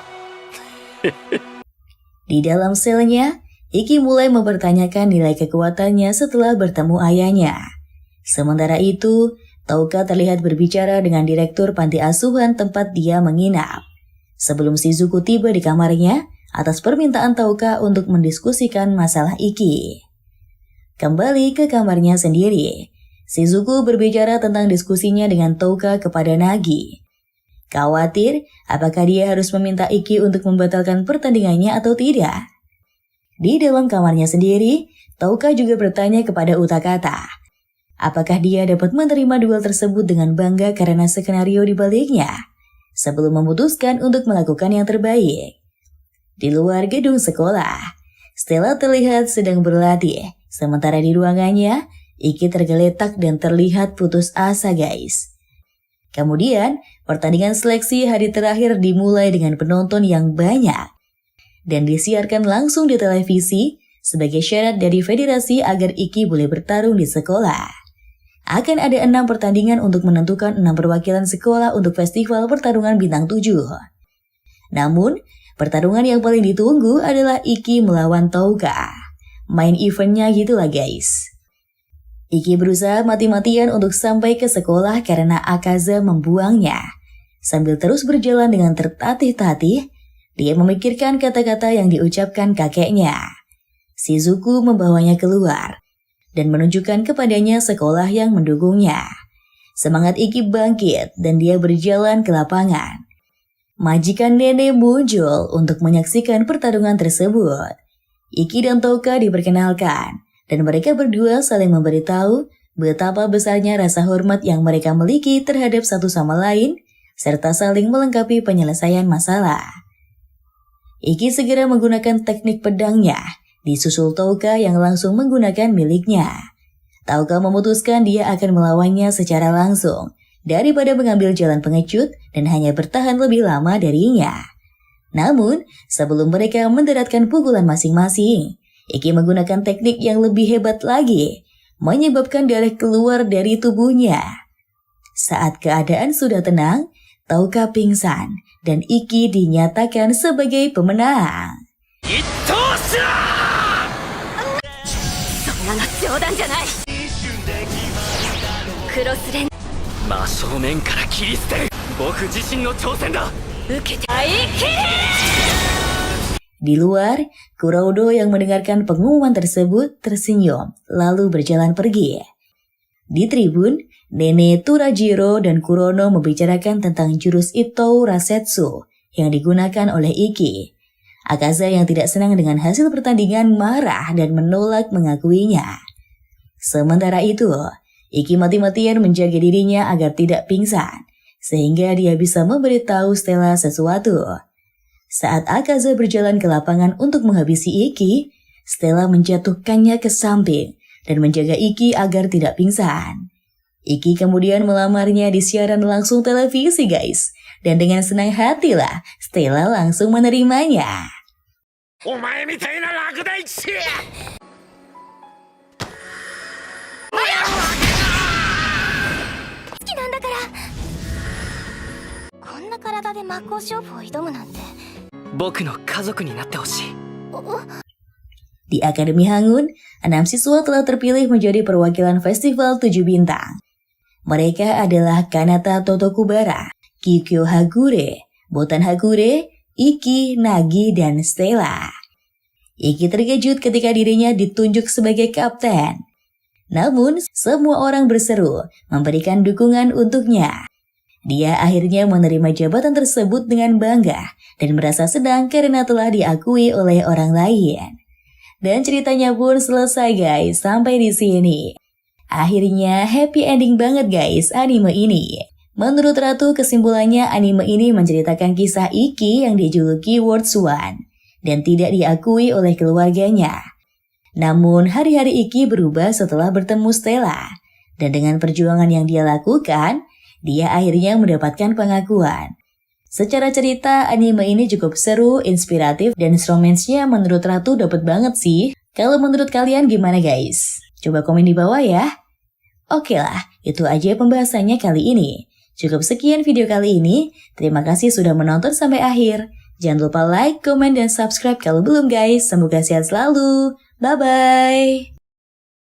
[SPEAKER 1] Di dalam selnya, Iki mulai mempertanyakan nilai kekuatannya setelah bertemu ayahnya. Sementara itu, Touka terlihat berbicara dengan direktur panti asuhan tempat dia menginap. Sebelum Shizuku tiba di kamarnya, atas permintaan Touka untuk mendiskusikan masalah Iki. Kembali ke kamarnya sendiri, Shizuku berbicara tentang diskusinya dengan Touka kepada Nagi. Khawatir apakah dia harus meminta Iki untuk membatalkan pertandingannya atau tidak. Di dalam kamarnya sendiri, Touka juga bertanya kepada Utakata, apakah dia dapat menerima duel tersebut dengan bangga karena skenario di baliknya, sebelum memutuskan untuk melakukan yang terbaik. Di luar gedung sekolah, Stella terlihat sedang berlatih, sementara di ruangannya, Iki tergeletak dan terlihat putus asa guys. Kemudian, pertandingan seleksi hari terakhir dimulai dengan penonton yang banyak dan disiarkan langsung di televisi sebagai syarat dari federasi agar Iki boleh bertarung di sekolah. Akan ada 6 pertandingan untuk menentukan 6 perwakilan sekolah untuk festival pertarungan bintang 7. Namun, pertarungan yang paling ditunggu adalah Iki melawan Touka. Main eventnya gitulah guys. Iki berusaha mati-matian untuk sampai ke sekolah karena Akaza membuangnya. Sambil terus berjalan dengan tertatih-tatih, dia memikirkan kata-kata yang diucapkan kakeknya. Shizuku membawanya keluar dan menunjukkan kepadanya sekolah yang mendukungnya. Semangat Iki bangkit dan dia berjalan ke lapangan. Majikan nenek muncul untuk menyaksikan pertarungan tersebut. Iki dan Touka diperkenalkan dan mereka berdua saling memberitahu betapa besarnya rasa hormat yang mereka miliki terhadap satu sama lain serta saling melengkapi penyelesaian masalah. Iki segera menggunakan teknik pedangnya, disusul Touka yang langsung menggunakan miliknya. Touka memutuskan dia akan melawannya secara langsung, daripada mengambil jalan pengecut dan hanya bertahan lebih lama darinya. Namun, sebelum mereka mendaratkan pukulan masing-masing, Iki menggunakan teknik yang lebih hebat lagi, menyebabkan darah keluar dari tubuhnya. Saat keadaan sudah tenang, Touka pingsan dan Iki dinyatakan sebagai pemenang. Di luar, Kurodo yang mendengarkan pengumuman tersebut tersenyum lalu berjalan pergi. Di tribun, Nenek Turajiro dan Kurono membicarakan tentang jurus Itou Rasetsu yang digunakan oleh Iki. Akaza yang tidak senang dengan hasil pertandingan marah dan menolak mengakuinya. Sementara itu, Iki mati-matian menjaga dirinya agar tidak pingsan, sehingga dia bisa memberitahu Stella sesuatu. Saat Akaza berjalan ke lapangan untuk menghabisi Iki, Stella menjatuhkannya ke samping dan menjaga Iki agar tidak pingsan. Iki kemudian melamarnya di siaran langsung televisi guys, dan dengan senang hatilah Stella langsung menerimanya. Di Akademi Hangun, 6 siswa telah terpilih menjadi perwakilan Festival 7 Bintang. Mereka adalah Kanata Totokubara, Kikyo Hagure, Botan Hagure, Iki, Nagi, dan Stella. Iki terkejut ketika dirinya ditunjuk sebagai kapten. Namun, semua orang berseru memberikan dukungan untuknya. Dia akhirnya menerima jabatan tersebut dengan bangga dan merasa senang karena telah diakui oleh orang lain. Dan ceritanya pun selesai guys, sampai di sini. Akhirnya happy ending banget guys anime ini. Menurut Ratu, kesimpulannya anime ini menceritakan kisah Iki yang dijuluki World Swan dan tidak diakui oleh keluarganya. Namun hari-hari Iki berubah setelah bertemu Stella. Dan dengan perjuangan yang dia lakukan, dia akhirnya mendapatkan pengakuan. Secara cerita, anime ini cukup seru, inspiratif, dan romance-nya menurut Ratu dapat banget sih. Kalau menurut kalian gimana guys? Coba komen di bawah ya. Oke lah, itu aja pembahasannya kali ini. Cukup sekian video kali ini. Terima kasih sudah menonton sampai akhir. Jangan lupa like, komen, dan subscribe kalau belum guys. Semoga sehat selalu. Bye-bye.